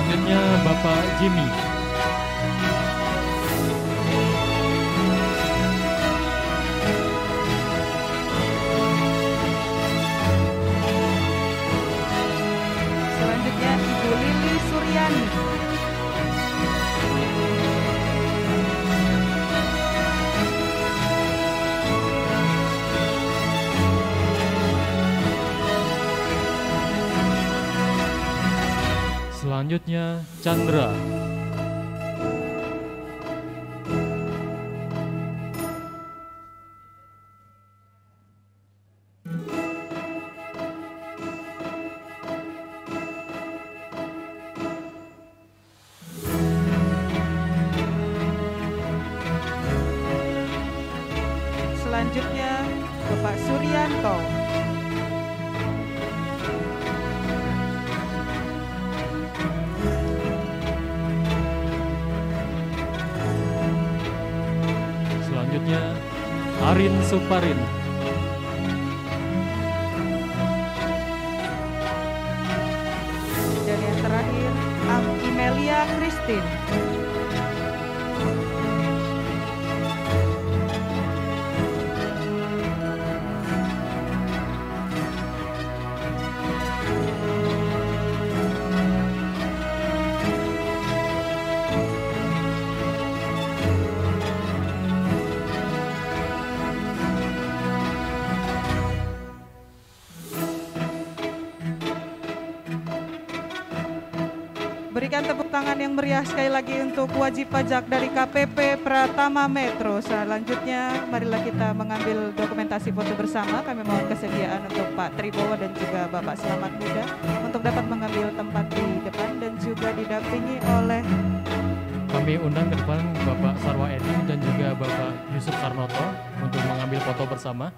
Selanjutnya Bapak Jimmy. Selanjutnya Ibu Lili Suryani. Selanjutnya Chandra. Selanjutnya Bapak Suryanto. Selanjutnya Arin Suparin. Dan yang terakhir Imelia Christine. Berikan tepuk tangan yang meriah sekali lagi untuk wajib pajak dari KPP Pratama Metro. Selanjutnya marilah kita mengambil dokumentasi foto bersama. Kami mohon kesediaan untuk Pak Tribowo dan juga Bapak Selamat Muda untuk dapat mengambil tempat di depan dan juga didampingi oleh Kami undang ke depan Bapak Sarwa Edi dan juga Bapak Yusuf Sarnoto untuk mengambil foto bersama.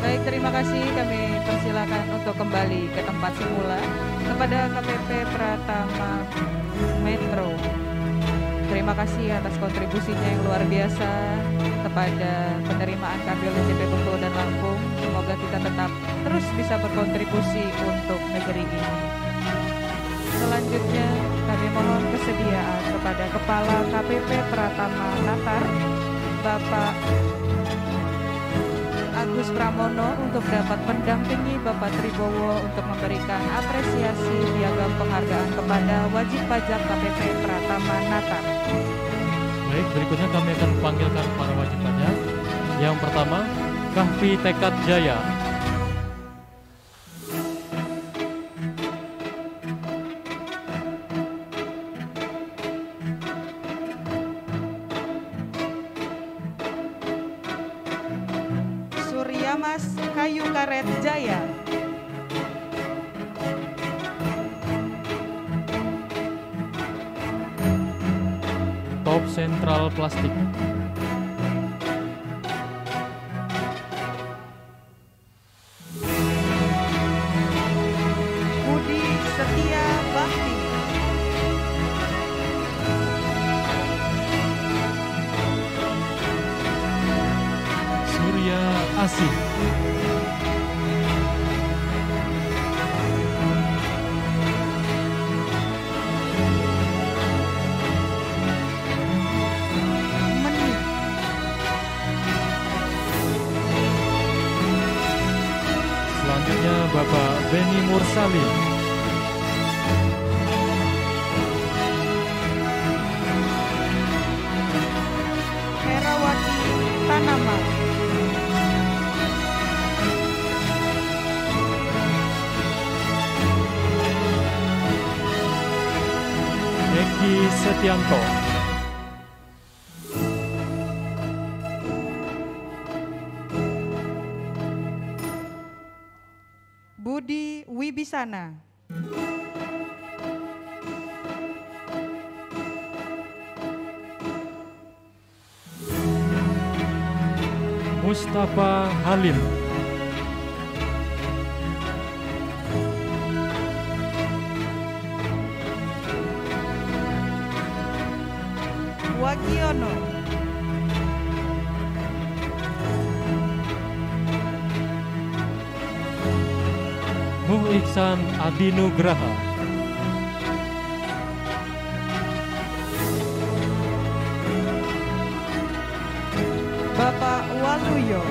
Baik, terima kasih. Kami persilakan untuk kembali ke tempat semula kepada KPP Pratama Metro. Terima kasih atas kontribusinya yang luar biasa kepada penerimaan Kanwil DJP Bengkulu dan Lampung. Semoga kita tetap terus bisa berkontribusi untuk negeri ini. Selanjutnya kami mohon kesediaan kepada Kepala KPP Pratama Natar, Bapak Agus Pramono untuk dapat mendampingi Bapak Tribowo untuk memberikan apresiasi piagam penghargaan kepada wajib pajak KPP Pratama Natar. Baik, berikutnya kami akan panggilkan para wajib pajak. Yang pertama, Kahfi Tekad Jaya. Suryamas Kayu Karet Jaya. Top Sentral Plastik. Budi Setia Bakti. Surya Asih. Selanjutnya Bapak Beni Mursalim. Herawati Tanama. Eki Setianto. Budi Wibisana. Mustafa Halim. Wagiono. Muhiksan Adinugraha. Bapak Waluyo.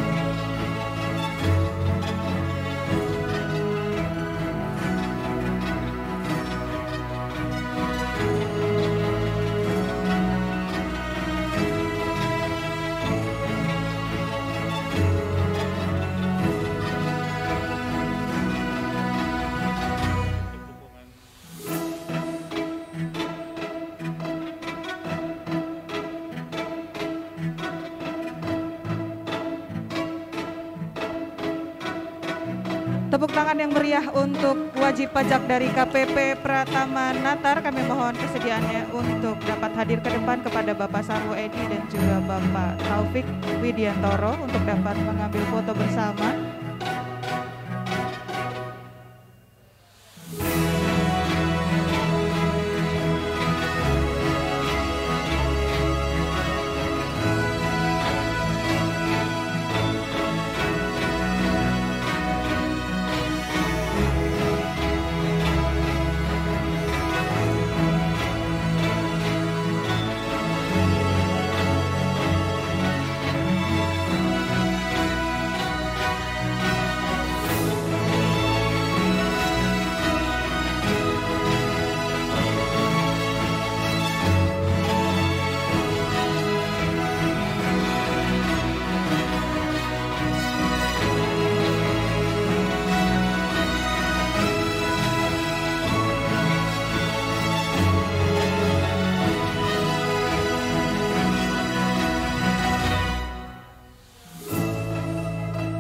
Tepuk tangan yang meriah untuk wajib pajak dari KPP Pratama Natar. Kami mohon kesediaannya untuk dapat hadir ke depan kepada Bapak Sarwo Edi dan juga Bapak Taufik Widiantoro untuk dapat mengambil foto bersama.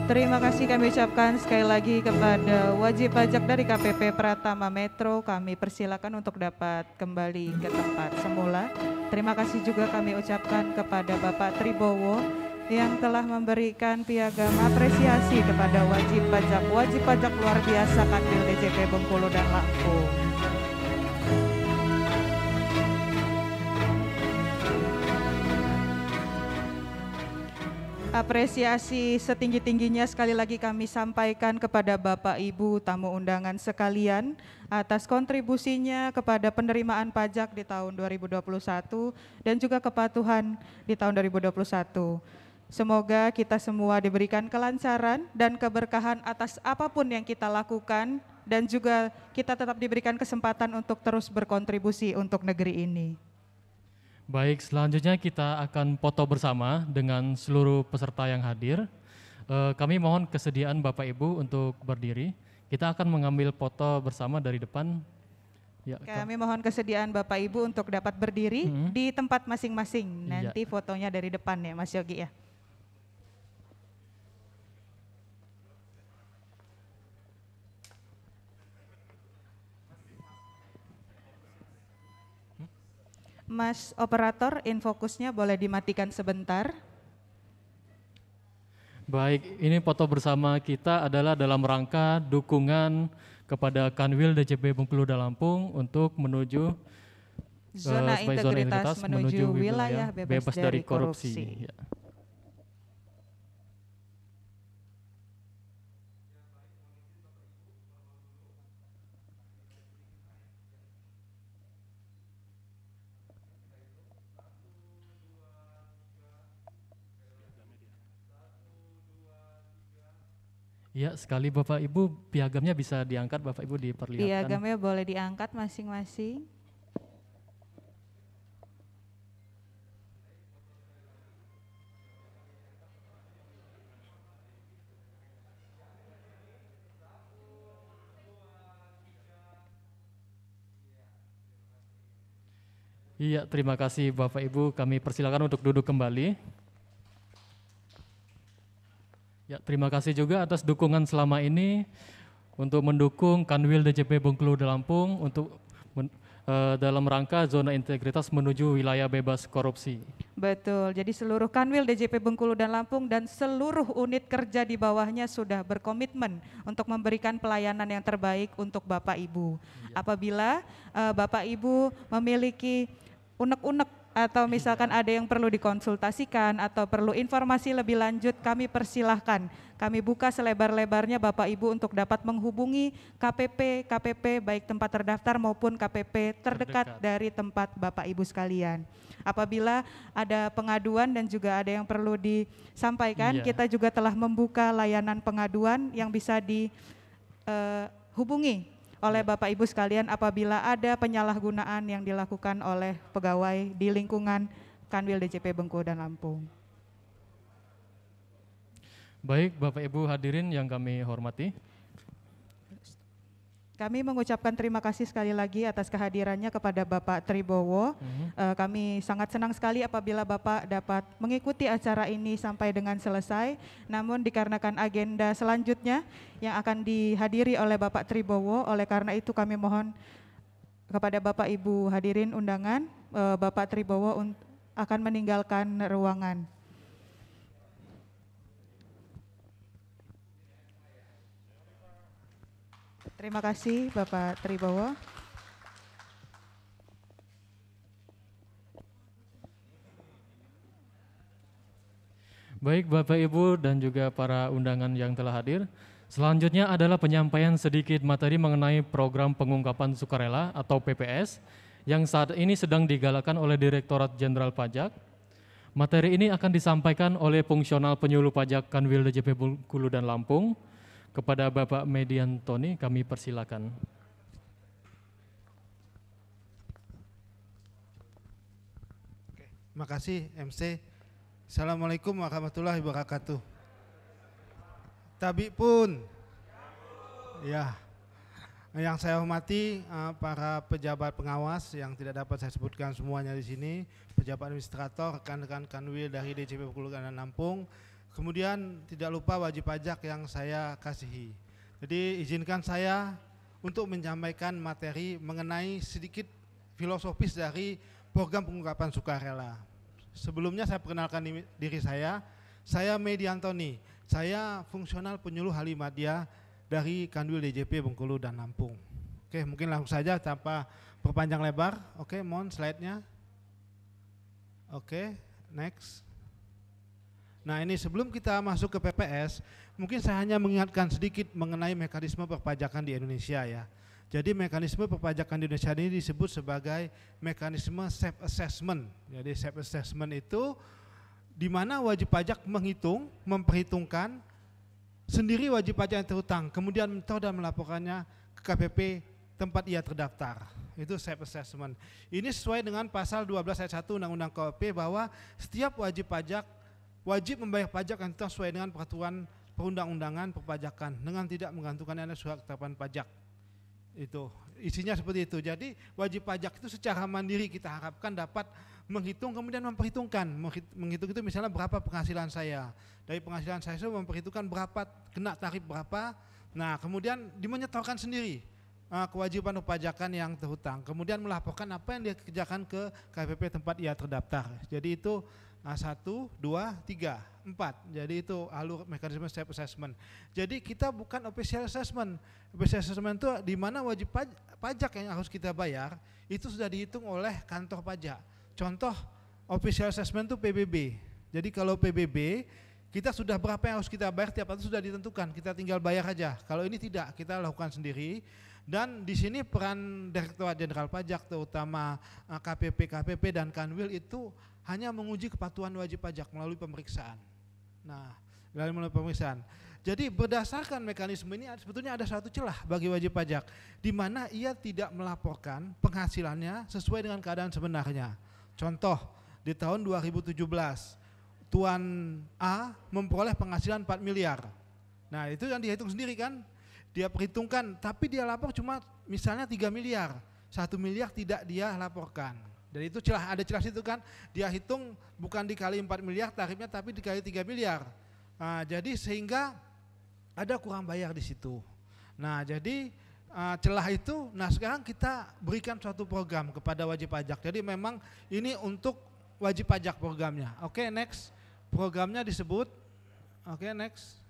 Terima kasih kami ucapkan sekali lagi kepada wajib pajak dari KPP Pratama Metro. Kami persilakan untuk dapat kembali ke tempat semula. Terima kasih juga kami ucapkan kepada Bapak Tribowo yang telah memberikan piagam apresiasi kepada wajib pajak luar biasa Kanwil DJP Bengkulu dan Lampung. Apresiasi setinggi-tingginya sekali lagi kami sampaikan kepada Bapak Ibu tamu undangan sekalian atas kontribusinya kepada penerimaan pajak di tahun 2021 dan juga kepatuhan di tahun 2021. Semoga kita semua diberikan kelancaran dan keberkahan atas apapun yang kita lakukan dan juga kita tetap diberikan kesempatan untuk terus berkontribusi untuk negeri ini. Baik, selanjutnya kita akan foto bersama dengan seluruh peserta yang hadir. Kami mohon kesediaan Bapak Ibu untuk berdiri. Kita akan mengambil foto bersama dari depan. Ya, kami mohon kesediaan Bapak Ibu untuk dapat berdiri di tempat masing-masing. Nanti fotonya dari depan ya Mas Yogi ya. Mas Operator, infokusnya boleh dimatikan sebentar. Baik, ini foto bersama kita adalah dalam rangka dukungan kepada Kanwil DJP Bengkulu dan Lampung untuk menuju zona integritas menuju wilayah bebas dari korupsi. Ya. Iya, sekali Bapak Ibu, piagamnya bisa diangkat, Bapak Ibu diperlihatkan. Piagamnya boleh diangkat masing-masing. Iya, terima kasih Bapak Ibu, kami persilakan untuk duduk kembali. Ya, terima kasih juga atas dukungan selama ini untuk mendukung Kanwil DJP Bengkulu dan Lampung untuk dalam rangka zona integritas menuju wilayah bebas korupsi. Betul, jadi seluruh Kanwil DJP Bengkulu dan Lampung dan seluruh unit kerja di bawahnya sudah berkomitmen untuk memberikan pelayanan yang terbaik untuk Bapak Ibu. Apabila Bapak Ibu memiliki unek-unek atau misalkan ada yang perlu dikonsultasikan atau perlu informasi lebih lanjut, kami persilahkan. Kami buka selebar-lebarnya Bapak Ibu untuk dapat menghubungi KPP baik tempat terdaftar maupun KPP terdekat dari tempat Bapak Ibu sekalian. Apabila ada pengaduan dan juga ada yang perlu disampaikan, kita juga telah membuka layanan pengaduan yang bisa dihubungi oleh Bapak Ibu sekalian apabila ada penyalahgunaan yang dilakukan oleh pegawai di lingkungan Kanwil DJP Bengkulu dan Lampung. Baik, Bapak Ibu hadirin yang kami hormati. Kami mengucapkan terima kasih sekali lagi atas kehadirannya kepada Bapak Tribowo. Kami sangat senang sekali apabila Bapak dapat mengikuti acara ini sampai dengan selesai. Namun dikarenakan agenda selanjutnya yang akan dihadiri oleh Bapak Tribowo, oleh karena itu kami mohon kepada Bapak Ibu hadirin undangan, Bapak Tribowo akan meninggalkan ruangan. Terima kasih Bapak Tribowo. Baik Bapak Ibu dan juga para undangan yang telah hadir. Selanjutnya adalah penyampaian sedikit materi mengenai program pengungkapan sukarela atau PPS yang saat ini sedang digalakan oleh Direktorat Jenderal Pajak. Materi ini akan disampaikan oleh fungsional penyuluh pajak Kanwil DJP Bengkulu dan Lampung. Kepada Bapak Median Tony, kami persilakan. Oke, terima kasih MC. Assalamualaikum warahmatullahi wabarakatuh. Tabi pun, ya, yang saya hormati para pejabat pengawas yang tidak dapat saya sebutkan semuanya di sini, pejabat administrator, rekan-rekan Kanwil dari DJP Bengkulu dan Lampung. Kemudian tidak lupa wajib pajak yang saya kasihi. Jadi izinkan saya untuk menyampaikan materi mengenai sedikit filosofis dari program pengungkapan sukarela. Sebelumnya saya perkenalkan diri saya Median Tony. Saya fungsional penyuluh Halimadia dari Kanwil DJP Bengkulu dan Lampung. Oke, mungkin langsung saja tanpa berpanjang lebar. Oke, mohon slide-nya. Oke, next. Nah ini sebelum kita masuk ke PPS, mungkin saya hanya mengingatkan sedikit mengenai mekanisme perpajakan di Indonesia ya. Jadi mekanisme perpajakan di Indonesia ini disebut sebagai mekanisme self assessment. Jadi self assessment itu di mana wajib pajak memperhitungkan sendiri wajib pajak yang terhutang, kemudian metode melaporkannya ke KPP tempat ia terdaftar. Itu self assessment. Ini sesuai dengan pasal 12 ayat 1 Undang-Undang KUHP bahwa setiap wajib pajak wajib membayar pajak yang sesuai dengan peraturan perundang-undangan perpajakan dengan tidak menggantungkan surat ketetapan pajak. Itu isinya seperti itu. Jadi wajib pajak itu secara mandiri kita harapkan dapat menghitung kemudian memperhitungkan. Menghitung itu misalnya berapa penghasilan saya. Dari penghasilan saya memperhitungkan berapa kena tarif berapa. Nah kemudian dimenyetorkan sendiri kewajiban perpajakan yang terhutang. Kemudian melaporkan apa yang dia kerjakan ke KPP tempat ia terdaftar. Jadi itu 1, 2, 3, 4. Jadi itu alur mekanisme self assessment. Jadi kita bukan official assessment. Official assessment itu di mana wajib pajak yang harus kita bayar itu sudah dihitung oleh kantor pajak. Contoh official assessment itu PBB. Jadi kalau PBB kita sudah berapa yang harus kita bayar tiap tahun sudah ditentukan. Kita tinggal bayar aja. Kalau ini tidak, kita lakukan sendiri. Dan di sini peran Direktorat Jenderal Pajak terutama KPP dan Kanwil itu hanya menguji kepatuhan wajib pajak melalui pemeriksaan. Nah, melalui pemeriksaan. Jadi berdasarkan mekanisme ini sebetulnya ada satu celah bagi wajib pajak di mana ia tidak melaporkan penghasilannya sesuai dengan keadaan sebenarnya. Contoh, di tahun 2017 Tuan A memperoleh penghasilan 4 miliar. Nah, itu yang dihitung sendiri kan? Dia perhitungkan, tapi dia lapor cuma misalnya 3 miliar. 1 miliar tidak dia laporkan. Dan itu celah, ada celah situ kan? Dia hitung bukan dikali 4 miliar tarifnya tapi dikali 3 miliar. Nah, jadi sehingga ada kurang bayar di situ. Nah, jadi celah itu, nah sekarang kita berikan suatu program kepada wajib pajak. Jadi memang ini untuk wajib pajak programnya. Oke, next. Programnya disebut, oke, next.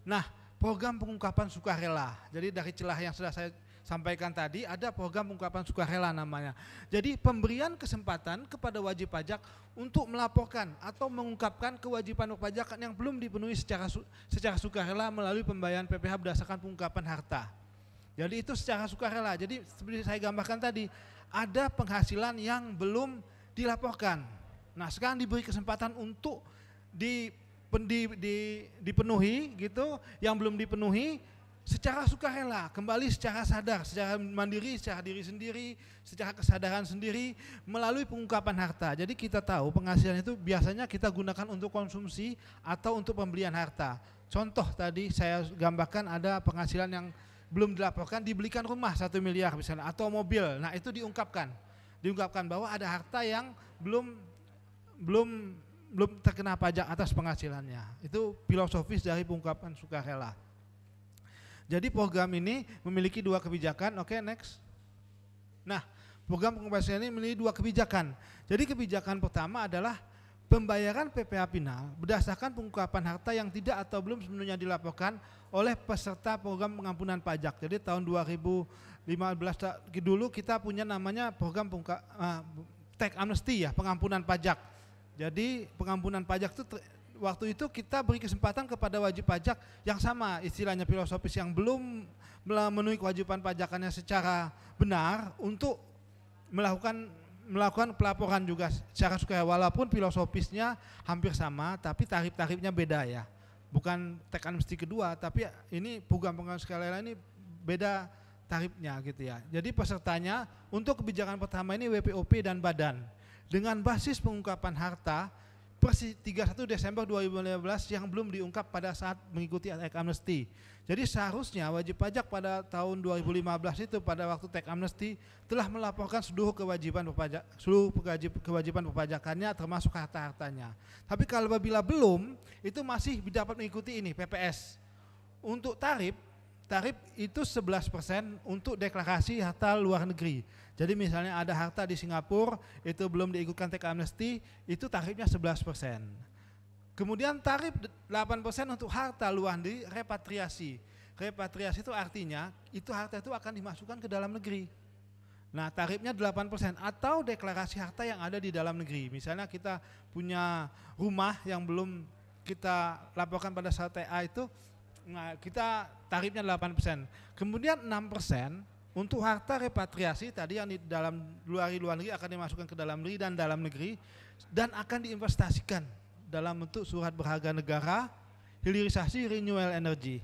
Nah, program pengungkapan sukarela. Jadi dari celah yang sudah saya sampaikan tadi, ada program pengungkapan sukarela namanya. Jadi pemberian kesempatan kepada wajib pajak untuk melaporkan atau mengungkapkan kewajiban perpajakan yang belum dipenuhi secara sukarela melalui pembayaran PPh berdasarkan pengungkapan harta. Jadi itu secara sukarela. Jadi seperti saya gambarkan tadi, ada penghasilan yang belum dilaporkan. Nah, sekarang diberi kesempatan untuk dipenuhi gitu, yang belum dipenuhi secara sukarela, kembali secara sadar, secara mandiri, secara diri sendiri, secara kesadaran sendiri melalui pengungkapan harta. Jadi kita tahu penghasilan itu biasanya kita gunakan untuk konsumsi atau untuk pembelian harta. Contoh tadi saya gambarkan ada penghasilan yang belum dilaporkan, dibelikan rumah 1 miliar misalnya atau mobil. Nah, itu diungkapkan bahwa ada harta yang belum terkena pajak atas penghasilannya. Itu filosofis dari pengungkapan sukarela. Jadi program ini memiliki 2 kebijakan. Oke, next. Nah, program pengungkapan ini memiliki 2 kebijakan. Jadi kebijakan pertama adalah pembayaran PPh final berdasarkan pengungkapan harta yang tidak atau belum sepenuhnya dilaporkan oleh peserta program pengampunan pajak. Jadi tahun 2015 dulu kita punya namanya program tax amnesty ya, pengampunan pajak. Jadi pengampunan pajak itu waktu itu kita beri kesempatan kepada wajib pajak yang sama, istilahnya filosofis, yang belum memenuhi kewajiban pajakannya secara benar untuk melakukan pelaporan juga secara sukarela, walaupun filosofisnya hampir sama tapi tarif-tarifnya beda ya. Bukan tax amnesty kedua, tapi ini program pengampunan sukarela ini beda tarifnya gitu ya. Jadi pesertanya untuk kebijakan pertama ini WPOP dan Badan dengan basis pengungkapan harta per 31 Desember 2015 yang belum diungkap pada saat mengikuti tax amnesty. Jadi seharusnya wajib pajak pada tahun 2015 itu pada waktu tax amnesty telah melaporkan seluruh kewajiban perpajakannya termasuk harta-hartanya. Tapi kalau bila belum, itu masih dapat mengikuti ini PPS. Untuk tarif itu 11% untuk deklarasi harta luar negeri. Jadi misalnya ada harta di Singapura itu belum diikutkan tax amnesty, itu tarifnya 11%. Kemudian tarif 8% untuk harta luar negeri repatriasi. Repatriasi itu artinya itu harta itu akan dimasukkan ke dalam negeri. Nah, tarifnya 8% atau deklarasi harta yang ada di dalam negeri. Misalnya kita punya rumah yang belum kita laporkan pada saat TA itu, nah kita tarifnya 8%. Kemudian 6% untuk harta repatriasi tadi yang di dalam luar negeri akan dimasukkan ke dalam negeri dan dalam negeri dan akan diinvestasikan dalam bentuk surat berharga negara, hilirisasi renewable energy.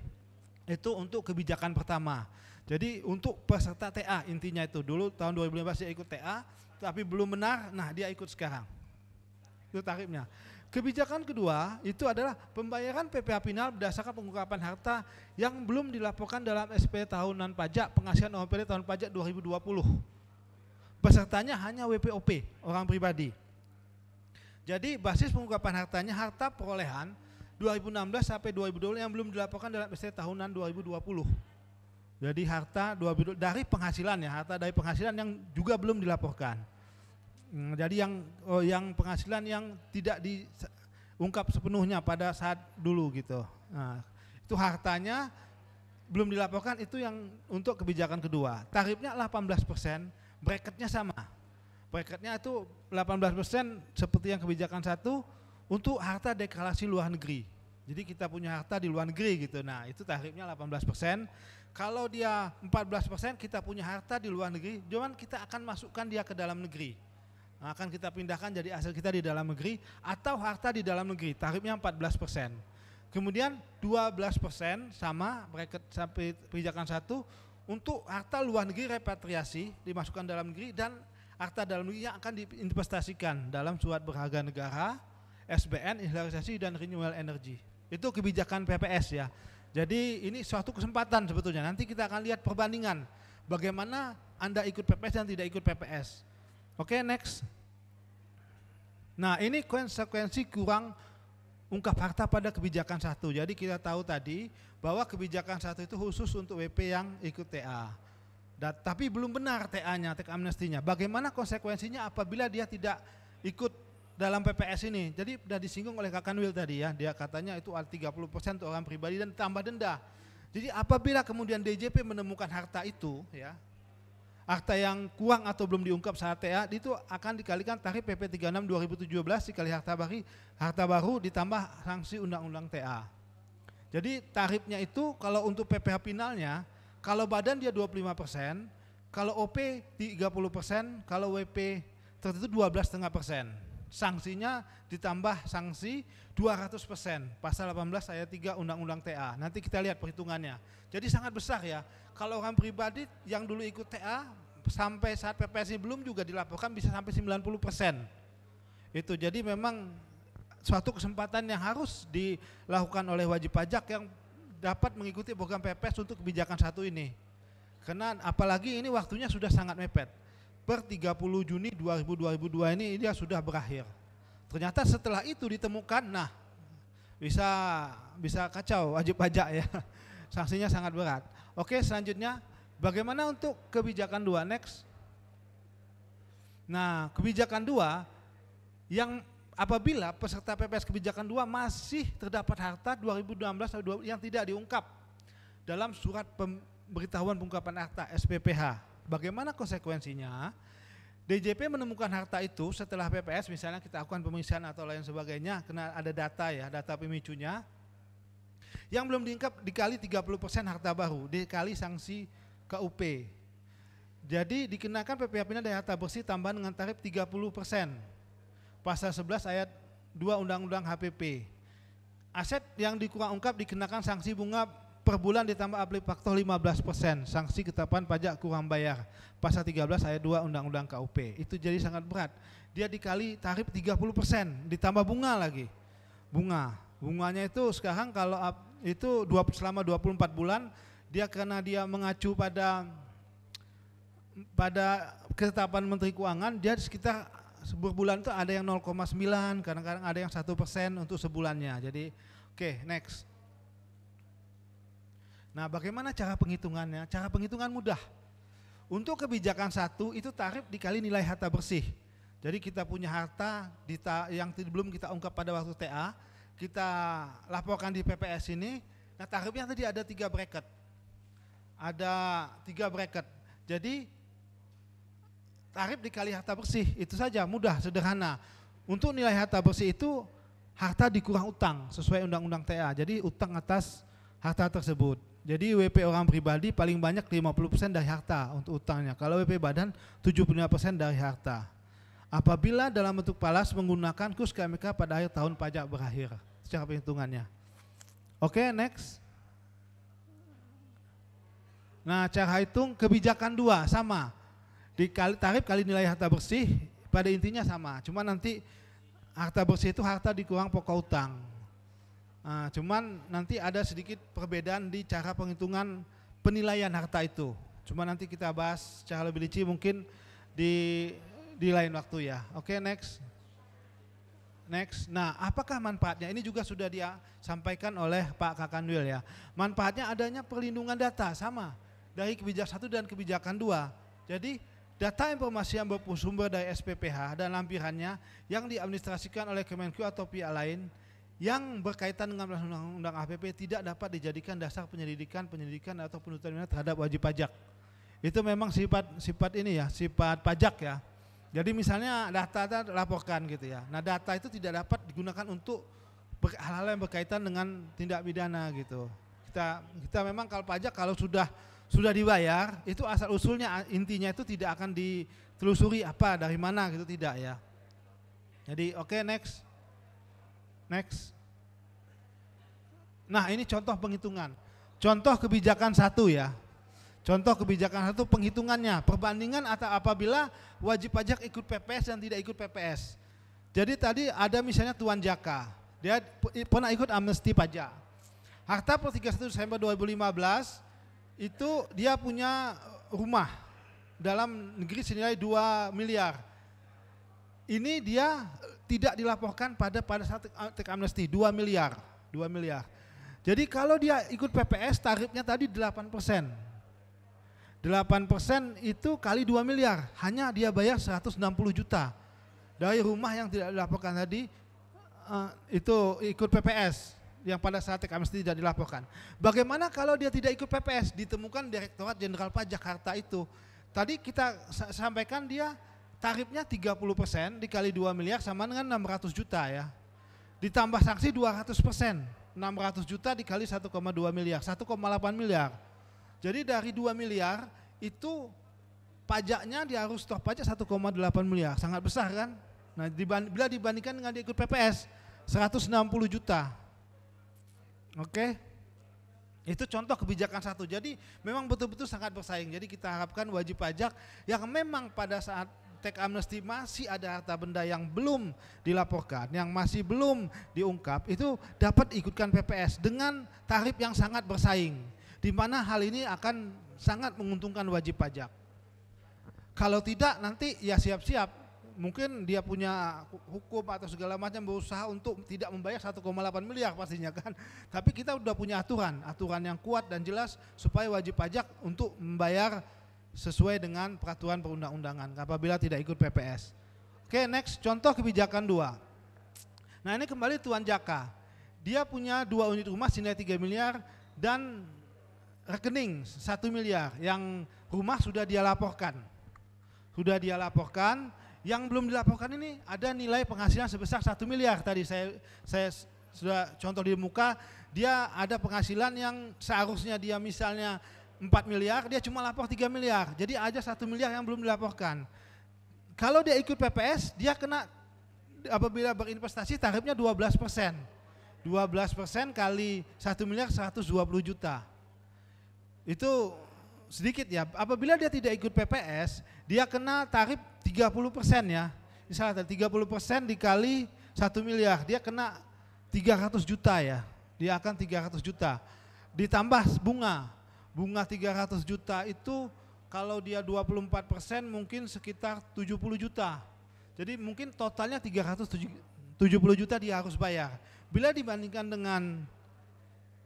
Itu untuk kebijakan pertama. Jadi untuk peserta TA intinya itu dulu tahun 2015 dia ikut TA tapi belum benar, nah dia ikut sekarang. Itu tarifnya. Kebijakan kedua itu adalah pembayaran PPh final berdasarkan pengungkapan harta yang belum dilaporkan dalam SPT tahunan pajak penghasilan OPD tahun pajak 2020. Pesertanya hanya WPOP, orang pribadi. Jadi basis pengungkapan hartanya harta perolehan 2016 sampai 2020 yang belum dilaporkan dalam SPT tahunan 2020. Jadi harta dari penghasilan ya, harta dari penghasilan yang juga belum dilaporkan. Jadi yang penghasilan yang tidak diungkap sepenuhnya pada saat dulu gitu. Nah, itu hartanya belum dilaporkan, itu yang untuk kebijakan kedua. Tarifnya 18%, bracketnya sama. Bracketnya itu 18% seperti yang kebijakan satu untuk harta deklarasi luar negeri. Jadi kita punya harta di luar negeri gitu. Nah, itu tarifnya 18%. Kalau dia 14% kita punya harta di luar negeri, cuman kita akan masukkan dia ke dalam negeri. akan kita pindahkan jadi aset kita di dalam negeri atau harta di dalam negeri, tarifnya 14%. Kemudian 12% sama bracket sampai kebijakan 1 untuk harta luar negeri repatriasi dimasukkan dalam negeri dan harta dalam negeri yang akan diinvestasikan dalam surat berharga negara, SBN, hilirisasi dan renewable energy. Itu kebijakan PPS ya. Jadi ini suatu kesempatan sebetulnya. Nanti kita akan lihat perbandingan bagaimana Anda ikut PPS dan tidak ikut PPS. Oke, next. Nah, ini konsekuensi kurang ungkap harta pada kebijakan 1. Jadi kita tahu tadi bahwa kebijakan 1 itu khusus untuk WP yang ikut TA. Tapi belum benar TA-nya, tax amnestinya. Bagaimana konsekuensinya apabila dia tidak ikut dalam PPS ini? Jadi sudah disinggung oleh Kak Kanwil tadi ya, dia katanya itu 30% untuk orang pribadi dan tambah denda. Jadi apabila kemudian DJP menemukan harta itu ya, harta yang kurang atau belum diungkap saat TA, itu akan dikalikan tarif PP 36 2017 dikali harta baru ditambah sanksi undang-undang TA. Jadi tarifnya itu kalau untuk PPh finalnya, kalau badan dia 25%, kalau OP 30%, kalau WP tertentu 12,5%. Sanksinya ditambah sanksi 200%, pasal 18 ayat 3 Undang-Undang TA. Nanti kita lihat perhitungannya. Jadi sangat besar ya. Kalau orang pribadi yang dulu ikut TA sampai saat PPS belum juga dilaporkan bisa sampai 90%. Itu jadi memang suatu kesempatan yang harus dilakukan oleh wajib pajak yang dapat mengikuti program PPS untuk kebijakan 1 ini. Karena apalagi ini waktunya sudah sangat mepet. Per 30 Juni 2002 ini dia sudah berakhir. Ternyata setelah itu ditemukan, nah bisa kacau wajib pajak ya. Sanksinya sangat berat. Oke, selanjutnya bagaimana untuk kebijakan 2, next. Nah, kebijakan 2 yang apabila peserta PPS kebijakan 2 masih terdapat harta 2016 yang tidak diungkap dalam surat pemberitahuan pengungkapan harta SPPH. Bagaimana konsekuensinya? DJP menemukan harta itu setelah PPS, misalnya kita lakukan pemeriksaan atau lain sebagainya, karena ada data ya, data pemicunya, yang belum diungkap dikali 30% harta baru, dikali sanksi KUP. Jadi dikenakan PPh pindah dari harta bersih tambahan dengan tarif 30%. Pasal 11 ayat 2 Undang-Undang HPP. Aset yang dikurang ungkap dikenakan sanksi bunga per bulan ditambah aplikator 15%, sanksi ketetapan pajak kurang bayar. Pasal 13 ayat 2 Undang-Undang KUP. Itu jadi sangat berat. Dia dikali tarif 30%, ditambah bunga lagi. Bunganya itu sekarang kalau itu selama 24 bulan, dia karena dia mengacu pada ketetapan Menteri Keuangan, dia sekitar sebulan itu ada yang 0,9, kadang-kadang ada yang 1% untuk sebulannya. Jadi oke, next. Nah, bagaimana cara penghitungannya? Cara penghitungan mudah. Untuk kebijakan 1 itu tarif dikali nilai harta bersih. Jadi kita punya harta yang belum kita ungkap pada waktu TA, kita laporkan di PPS ini. Nah, tarifnya tadi ada 3 bracket. Ada 3 bracket. Jadi tarif dikali harta bersih, itu saja, mudah, sederhana. Untuk nilai harta bersih itu harta dikurang utang sesuai Undang-Undang TA. Jadi utang atas harta tersebut. Jadi WP orang pribadi paling banyak 50% dari harta untuk utangnya. Kalau WP badan 75% dari harta. Apabila dalam bentuk palas menggunakan kurs KMK pada akhir tahun pajak berakhir. Secara perhitungannya. Oke, next. Nah, cara hitung kebijakan 2 sama. Dikali tarif kali nilai harta bersih pada intinya sama. Cuma nanti harta bersih itu harta dikurang pokok utang. Nah, cuman nanti ada sedikit perbedaan di cara penghitungan penilaian harta itu. Cuma nanti kita bahas secara lebih rinci mungkin di lain waktu ya. Oke, next. Next. Nah, apakah manfaatnya? Ini juga sudah disampaikan oleh Pak Kakanwil ya. Manfaatnya adanya perlindungan data sama dari kebijakan 1 dan kebijakan 2. Jadi data informasi yang bersumber dari SPPH dan lampirannya yang diadministrasikan oleh Kemenku atau pihak lain yang berkaitan dengan Undang-Undang APP tidak dapat dijadikan dasar penyelidikan atau penuntutan terhadap wajib pajak. Itu memang sifat ini ya, sifat pajak ya. Jadi misalnya data laporkan gitu ya. Nah, data itu tidak dapat digunakan untuk hal-hal yang berkaitan dengan tindak pidana gitu. Kita memang kalau pajak kalau sudah sudah dibayar, itu asal usulnya intinya itu tidak akan ditelusuri apa dari mana gitu, tidak ya. Jadi oke, next. Nah ini contoh penghitungan, contoh kebijakan 1 ya. Contoh kebijakan 1 penghitungannya, perbandingan atau apabila wajib pajak ikut PPS dan tidak ikut PPS. Jadi tadi ada misalnya Tuan Jaka, dia pernah ikut amnesti pajak. Harta per 31 Desember 2015 itu dia punya rumah dalam negeri senilai 2 miliar. Ini dia tidak dilaporkan pada saat teks amnesti 2 miliar. Jadi kalau dia ikut PPS tarifnya tadi 8%. 8% itu kali 2 miliar, hanya dia bayar 160 juta. Dari rumah yang tidak dilaporkan tadi itu ikut PPS yang pada saat teks amnesti tidak dilaporkan. Bagaimana kalau dia tidak ikut PPS, ditemukan Direktorat Jenderal Pajak harta itu. Tadi kita sampaikan dia tarifnya 30% dikali 2 miliar sama dengan 600 juta ya. Ditambah sanksi 200%, 600 juta dikali 1,2 miliar, 1,8 miliar. Jadi dari 2 miliar itu pajaknya dia harus stop pajak 1,8 miliar, sangat besar kan? Nah bila dibandingkan dengan dia ikut PPS 160 juta. Oke, itu contoh kebijakan 1. Jadi memang betul-betul sangat bersaing. Jadi kita harapkan wajib pajak yang memang pada saat teks amnesti masih ada harta benda yang belum dilaporkan, yang masih belum diungkap, itu dapat ikutkan PPS dengan tarif yang sangat bersaing, di mana hal ini akan sangat menguntungkan wajib pajak. Kalau tidak nanti ya siap-siap, mungkin dia punya hukum atau segala macam berusaha untuk tidak membayar 1,8 miliar pastinya kan. Tapi kita udah punya aturan yang kuat dan jelas supaya wajib pajak untuk membayar sesuai dengan peraturan perundang-undangan apabila tidak ikut PPS. Oke, next, contoh kebijakan 2. Nah ini kembali Tuan Jaka, dia punya 2 unit rumah senilai 3 miliar dan rekening 1 miliar yang rumah sudah dia laporkan. Yang belum dilaporkan ini ada nilai penghasilan sebesar 1 miliar. Tadi saya sudah contoh di muka, dia ada penghasilan yang seharusnya dia misalnya 4 miliar, dia cuma lapor 3 miliar. Jadi ada 1 miliar yang belum dilaporkan. Kalau dia ikut PPS, dia kena apabila berinvestasi tarifnya 12%. 12% kali 1 miliar 120 juta. Itu sedikit ya. Apabila dia tidak ikut PPS, dia kena tarif 30% ya. Misalnya 30% dikali 1 miliar, dia kena 300 juta ya. Dia akan 300 juta. Ditambah bunga 300 juta itu kalau dia 24% mungkin sekitar 70 juta. Jadi mungkin totalnya 370 juta dia harus bayar. Bila dibandingkan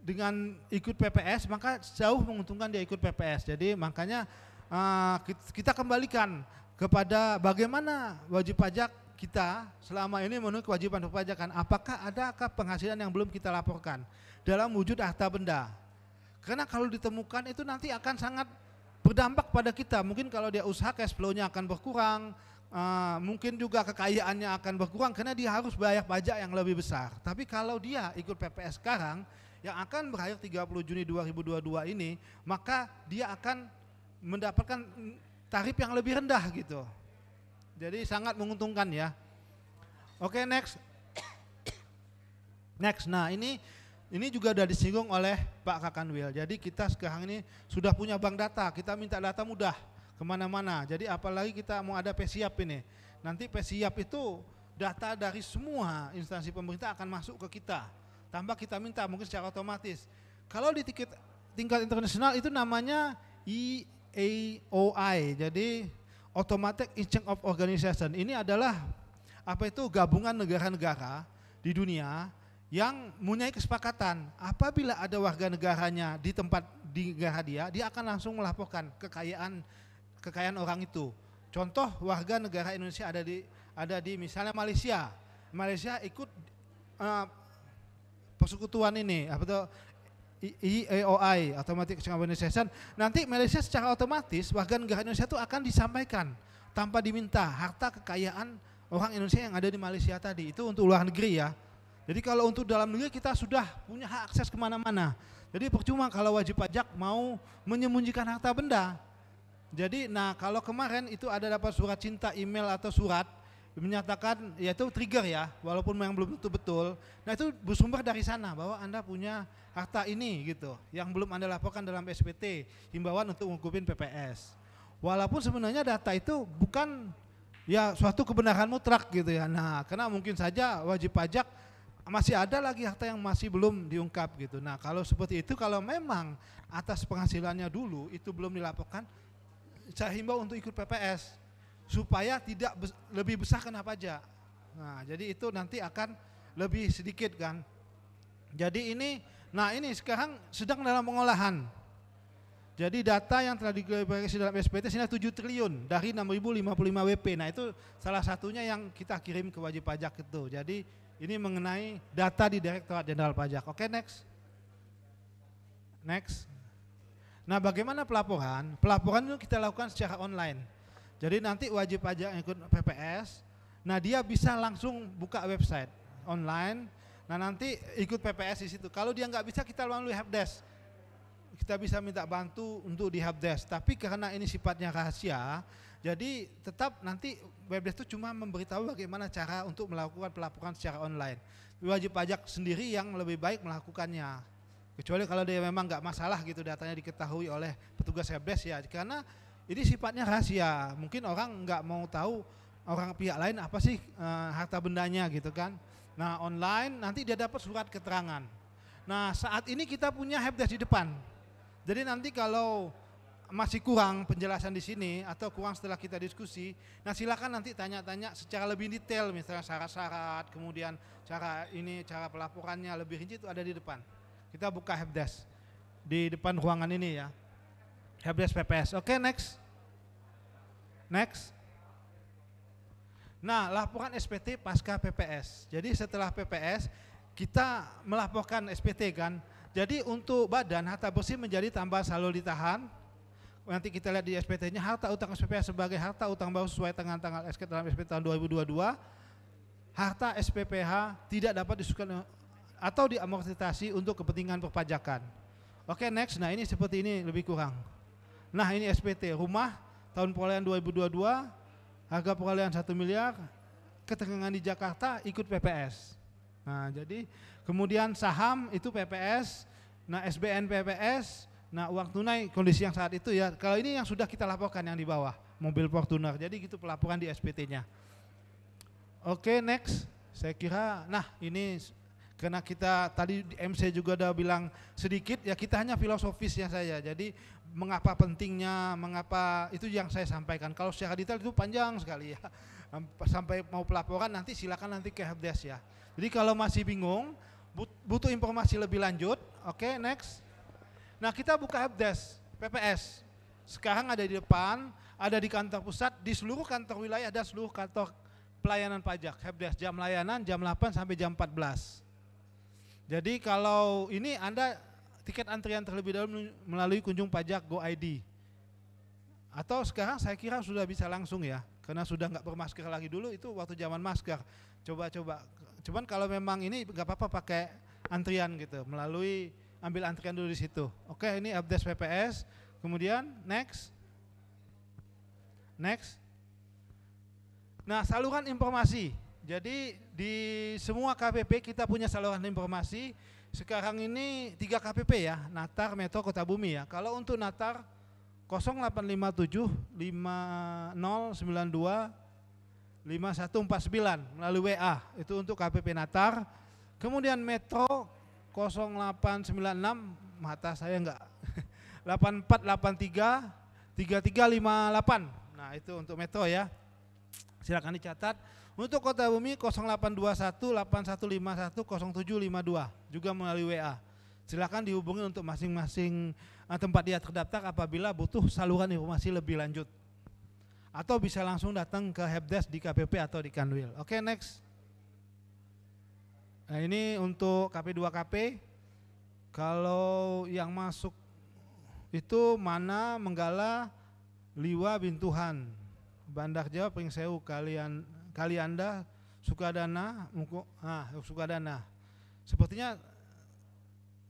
dengan ikut PPS, maka jauh menguntungkan dia ikut PPS. Jadi makanya kita kembalikan kepada bagaimana wajib pajak kita selama ini memenuhi kewajiban perpajakan. Apakah adakah penghasilan yang belum kita laporkan dalam wujud harta benda? Karena kalau ditemukan itu nanti akan sangat berdampak pada kita. Mungkin kalau dia usaha cash flow-nya akan berkurang, mungkin juga kekayaannya akan berkurang karena dia harus bayar pajak yang lebih besar. Tapi kalau dia ikut PPS sekarang yang akan berakhir 30 Juni 2022 ini, maka dia akan mendapatkan tarif yang lebih rendah gitu. Jadi sangat menguntungkan ya. Oke, next. Nah ini juga sudah disinggung oleh Pak Kakanwil. Jadi kita sekarang ini sudah punya bank data, kita minta data mudah kemana-mana. Jadi apalagi kita mau ada PSIAP ini. Nanti PSIAP itu data dari semua instansi pemerintah akan masuk ke kita. Tanpa kita minta, mungkin secara otomatis. Kalau di tingkat internasional itu namanya EAOI, jadi Automatic Exchange of Organization. Ini adalah gabungan negara-negara di dunia yang mempunyai kesepakatan apabila ada warga negaranya di negara dia akan langsung melaporkan kekayaan orang itu. Contoh warga negara Indonesia ada di misalnya Malaysia. Malaysia ikut persekutuan ini EAOI, Automatic Exchange Organization. Nanti Malaysia secara otomatis warga negara Indonesia itu akan disampaikan tanpa diminta harta kekayaan orang Indonesia yang ada di Malaysia tadi. Itu untuk luar negeri ya. Jadi kalau untuk dalam negeri kita sudah punya hak akses kemana-mana. Jadi percuma kalau wajib pajak mau menyembunyikan harta benda. Jadi nah kalau kemarin itu ada dapat surat cinta email atau surat menyatakan yaitu trigger ya, walaupun memang belum tentu betul. Nah itu bersumber dari sana bahwa Anda punya harta ini gitu yang belum Anda laporkan dalam SPT, himbauan untuk mengukupin PPS. Walaupun sebenarnya data itu bukan ya suatu kebenaran mutlak gitu ya. Nah, karena mungkin saja wajib pajak masih ada lagi harta yang masih belum diungkap gitu. Nah, kalau seperti itu kalau memang atas penghasilannya dulu itu belum dilaporkan, saya himbau untuk ikut PPS supaya tidak lebih besar kena pajak. Nah, jadi itu nanti akan lebih sedikit kan. Jadi ini, nah ini sekarang sedang dalam pengolahan. Jadi data yang telah diverifikasi dalam SPT sini 7 triliun dari 6.055 WP. Nah itu salah satunya yang kita kirim ke wajib pajak itu. Jadi ini mengenai data di Direktorat Jenderal Pajak. Oke, next. Next. Nah bagaimana pelaporan? Pelaporan itu kita lakukan secara online. Jadi nanti wajib pajak yang ikut PPS, nah dia bisa langsung buka website online. Nah nanti ikut PPS di situ. Kalau dia nggak bisa kita melalui helpdesk. Kita bisa minta bantu untuk di helpdesk. Tapi karena ini sifatnya rahasia, jadi tetap nanti webdesk itu cuma memberitahu bagaimana cara untuk melakukan pelaporan secara online. Wajib pajak sendiri yang lebih baik melakukannya. Kecuali kalau dia memang nggak masalah gitu datanya diketahui oleh petugas helpdesk ya. Karena ini sifatnya rahasia. Mungkin orang nggak mau tahu orang pihak lain apa sih harta bendanya gitu kan. Nah online nanti dia dapat surat keterangan. Nah saat ini kita punya helpdesk di depan. Jadi nanti kalau masih kurang penjelasan di sini atau kurang setelah kita diskusi, nah silakan nanti tanya-tanya secara lebih detail, misalnya syarat-syarat, kemudian cara pelaporannya lebih rinci itu ada di depan. Kita buka helpdesk di depan ruangan ini ya, helpdesk PPS. Oke, next. Next. Nah, laporan SPT pasca PPS. Jadi setelah PPS kita melaporkan SPT kan. Jadi untuk badan harta bersih menjadi tambahan saldo ditahan. Nanti kita lihat di SPT-nya harta utang SPPH sebagai harta utang baru sesuai dengan tanggal SK dalam SPT tahun 2022. Harta SPPH tidak dapat disukkan atau diamortisasi untuk kepentingan perpajakan. Oke, next. Nah, ini seperti ini lebih kurang. Nah, ini SPT rumah tahun perolehan 2022, harga perolehan 1 miliar, ketegangan di Jakarta ikut PPS. Nah, jadi kemudian saham itu PPS, nah SBN PPS, nah uang tunai kondisi yang saat itu ya. Kalau ini yang sudah kita laporkan yang di bawah, mobil Fortuner. Jadi gitu pelaporan di SPT-nya. Oke, next. Saya kira, nah ini karena kita tadi di MC juga udah bilang sedikit, ya kita hanya filosofisnya saya. Jadi mengapa pentingnya, mengapa itu yang saya sampaikan. Kalau secara detail itu panjang sekali ya. Sampai mau pelaporan nanti silakan nanti ke helpdesk ya. Jadi kalau masih bingung, butuh informasi lebih lanjut, oke, next. Nah kita buka helpdesk PPS. Sekarang ada di depan, ada di kantor pusat, di seluruh kantor wilayah dan seluruh kantor pelayanan pajak. Helpdesk jam layanan jam 8 sampai jam 14. Jadi kalau ini Anda tiket antrian terlebih dahulu melalui kunjung pajak GoID. Atau sekarang saya kira sudah bisa langsung ya, karena sudah nggak bermasker lagi. Dulu itu waktu zaman masker. Coba-coba. Cuman kalau memang ini nggak apa-apa pakai antrian gitu, melalui ambil antrian dulu di situ. Oke, ini helpdesk PPS. Kemudian next. Next. Nah, saluran informasi. Jadi di semua KPP kita punya saluran informasi. Sekarang ini 3 KPP ya, Natar, Metro, Kota Bumi ya. Kalau untuk Natar 0857 5092 5149 melalui WA, itu untuk KPP Natar. Kemudian Metro 0896, mata saya enggak, 8483 3358. Nah itu untuk Metro ya, silakan dicatat. Untuk Kota Bumi 0821 8151 0752 juga melalui WA. Silakan dihubungi untuk masing-masing tempat dia terdaftar apabila butuh saluran informasi lebih lanjut. Atau bisa langsung datang ke helpdesk di KPP atau di Kanwil. Oke, next. Nah ini untuk KP2KP. Kalau yang masuk itu Mana, Menggala, Liwa, Bintuhan, Bandar Jawa, Pringsewu, Kalianda, Sukadana, Sukadana. Sepertinya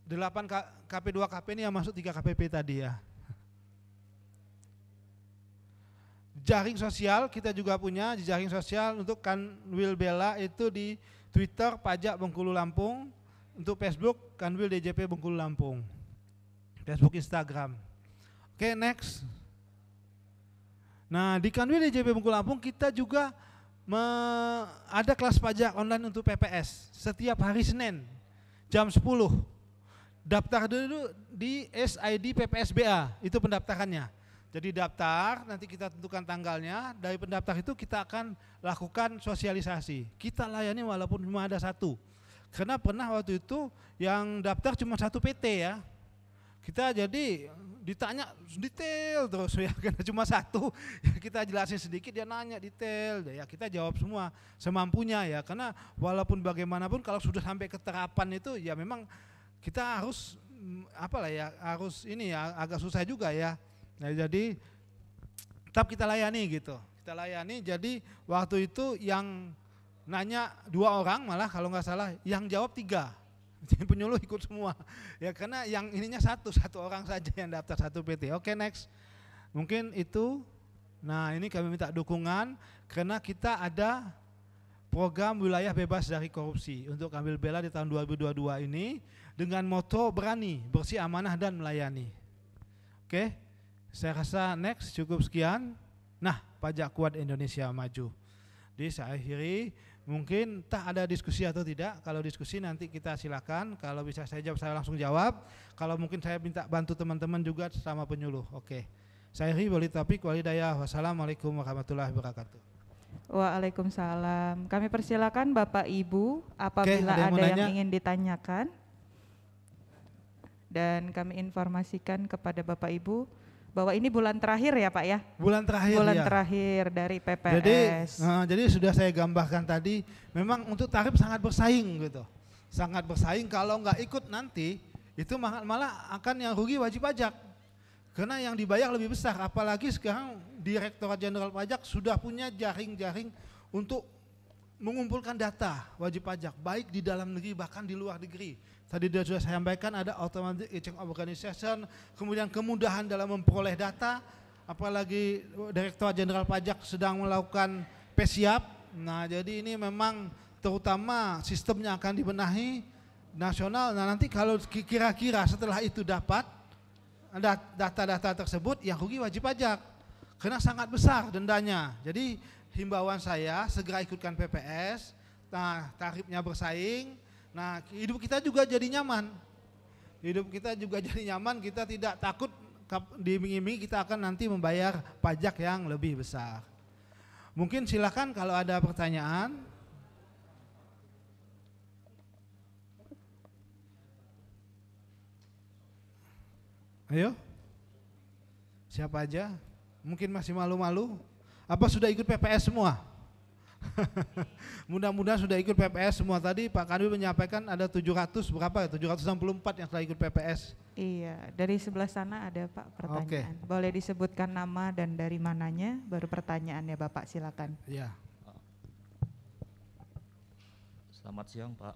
8 KP2KP ini yang masuk 3 KPP tadi ya. Jaring sosial kita juga punya, jaring sosial untuk Kanwil Bella itu di Twitter Pajak Bengkulu Lampung, untuk Facebook Kanwil DJP Bengkulu Lampung, Facebook, Instagram. Oke, next. Nah, di Kanwil DJP Bengkulu Lampung kita juga ada kelas pajak online untuk PPS setiap hari Senin jam 10. Daftar dulu di SID PPSBA, itu pendaftarannya. Jadi daftar, nanti kita tentukan tanggalnya, dari pendaftar itu kita akan lakukan sosialisasi. Kita layani walaupun cuma ada satu. Karena pernah waktu itu yang daftar cuma 1 PT ya. Kita jadi ditanya detail terus ya, karena cuma 1. Ya kita jelasin sedikit, dia nanya detail, ya kita jawab semua semampunya ya. Karena walaupun bagaimanapun kalau sudah sampai keterapan itu ya memang kita harus harus ini ya, agak susah juga ya. Nah, jadi tetap kita layani gitu. Kita layani, jadi waktu itu yang nanya 2 orang malah kalau nggak salah, yang jawab 3. Jadi penyuluh ikut semua. Ya karena yang ininya satu orang saja yang daftar 1 PT. Oke, next. Mungkin itu. Nah, ini kami minta dukungan karena kita ada program wilayah bebas dari korupsi untuk Kanwil Bella di tahun 2022 ini dengan moto berani, bersih, amanah dan melayani. Oke. Saya rasa next, cukup sekian. Nah, Pajak Kuat Indonesia Maju. Jadi saya akhiri, mungkin tak ada diskusi atau tidak. Kalau diskusi nanti kita silakan. Kalau bisa saya jawab, saya langsung jawab. Kalau mungkin saya minta bantu teman-teman juga sama penyuluh. Oke. Saya akhiri, wali taufiq wal hidayah. Wassalamualaikum warahmatullahi wabarakatuh. Waalaikumsalam. Kami persilakan Bapak Ibu apabila ada yang ingin ditanyakan. Dan kami informasikan kepada Bapak Ibu bahwa ini bulan terakhir ya Pak ya? Bulan terakhir ya. Terakhir dari PPS. Jadi sudah saya gambarkan tadi, memang untuk tarif sangat bersaing gitu. Sangat bersaing, kalau nggak ikut nanti, itu malah akan yang rugi wajib pajak. Karena yang dibayar lebih besar, apalagi sekarang Direktorat Jenderal Pajak sudah punya jaring-jaring untuk mengumpulkan data wajib pajak, baik di dalam negeri bahkan di luar negeri. Tadi sudah saya sampaikan ada automatic chain of organization, kemudian kemudahan dalam memperoleh data, apalagi Direktorat Jenderal Pajak sedang melakukan PESIAP. Nah, jadi ini memang terutama sistemnya akan dibenahi nasional. Nah, nanti kalau kira-kira setelah itu dapat data-data tersebut, yang rugi wajib pajak karena sangat besar dendanya. Jadi himbauan saya segera ikutkan PPS. Nah, tarifnya bersaing. Nah, hidup kita juga jadi nyaman. Hidup kita juga jadi nyaman, kita tidak takut diiming-imingi kita akan nanti membayar pajak yang lebih besar. Mungkin silakan kalau ada pertanyaan. Ayo. Siapa aja? Mungkin masih malu-malu. Apa sudah ikut PPS semua? Mudah-mudahan sudah ikut PPS semua. Tadi Pak Kanwil menyampaikan ada 700 berapa? 764 yang telah ikut PPS. Iya, dari sebelah sana ada Pak pertanyaan. Okay. Boleh disebutkan nama dan dari mananya, baru pertanyaannya Bapak, silakan. Iya. Selamat siang Pak.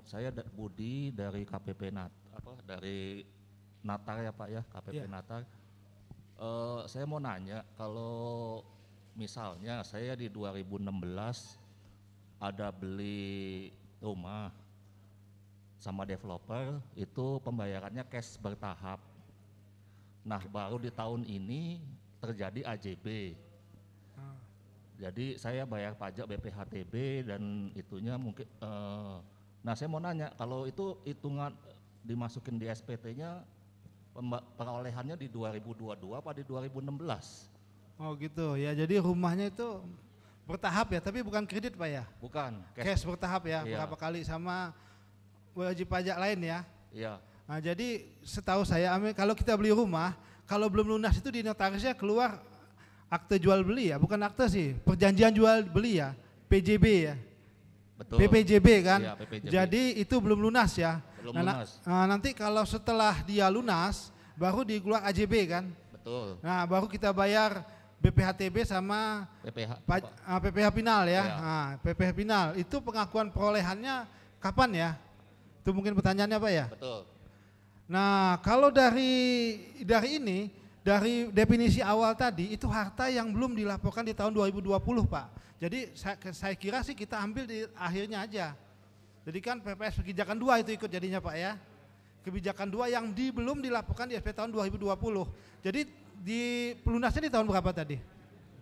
Saya Budi dari KPP dari Natar ya Pak ya, KPP Natar. Saya mau nanya, kalau misalnya saya di 2016 ada beli rumah sama developer, itu pembayarannya cash bertahap. Nah, baru di tahun ini terjadi AJB. Jadi saya bayar pajak BPHTB dan itunya mungkin. Nah, saya mau nanya, kalau itu hitungan dimasukin di SPT-nya, perolehannya di 2022 apa di 2016? Oh gitu ya, jadi rumahnya itu bertahap ya, tapi bukan kredit Pak ya? Bukan. Cash bertahap ya, iya. Berapa kali sama wajib pajak lain ya? Iya. Nah, jadi setahu saya kalau kita beli rumah, kalau belum lunas itu di notarisnya keluar akte jual beli ya, bukan akte sih, perjanjian jual beli ya, PJB ya. Betul. PPJB kan? Iya, PPJB. Jadi itu belum lunas ya. Belum lunas. Nanti kalau setelah dia lunas, baru dikeluar AJB kan? Betul. Nah, baru kita bayar BPHTB sama PPH final ya. Iya. Nah, PPH final itu pengakuan perolehannya kapan ya? Itu mungkin pertanyaannya Pak ya? Betul. Nah, kalau dari definisi awal tadi itu harta yang belum dilaporkan di tahun 2020 Pak. Jadi saya kira sih kita ambil di akhirnya aja. Jadi kan PPS kebijakan 2 itu ikut jadinya Pak ya. Kebijakan 2 yang belum dilaporkan di SP tahun 2020. Jadi di pelunasnya di tahun berapa tadi?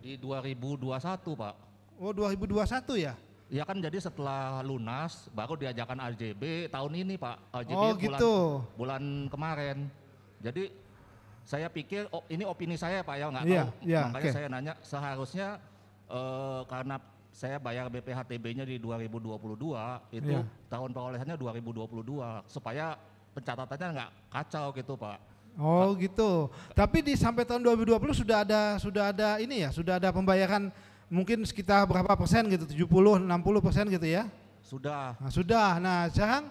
Di 2021 Pak. Oh 2021 ya? Ya kan jadi setelah lunas baru diajakan RJB tahun ini Pak. RJB Oh gitu. Bulan kemarin. Jadi saya pikir ini opini saya Pak ya, nggak Iya, tahu. iya, Makanya oke. saya nanya seharusnya karena saya bayar BPHTB-nya di 2022 itu Iya. tahun perolehannya 2022 supaya pencatatannya nggak kacau gitu Pak. Oh gitu. Tapi sampai tahun 2020 sudah ada ini ya, sudah ada pembayaran mungkin sekitar berapa persen gitu, 70-60% gitu ya? Sudah. Nah, sudah. Nah, sekarang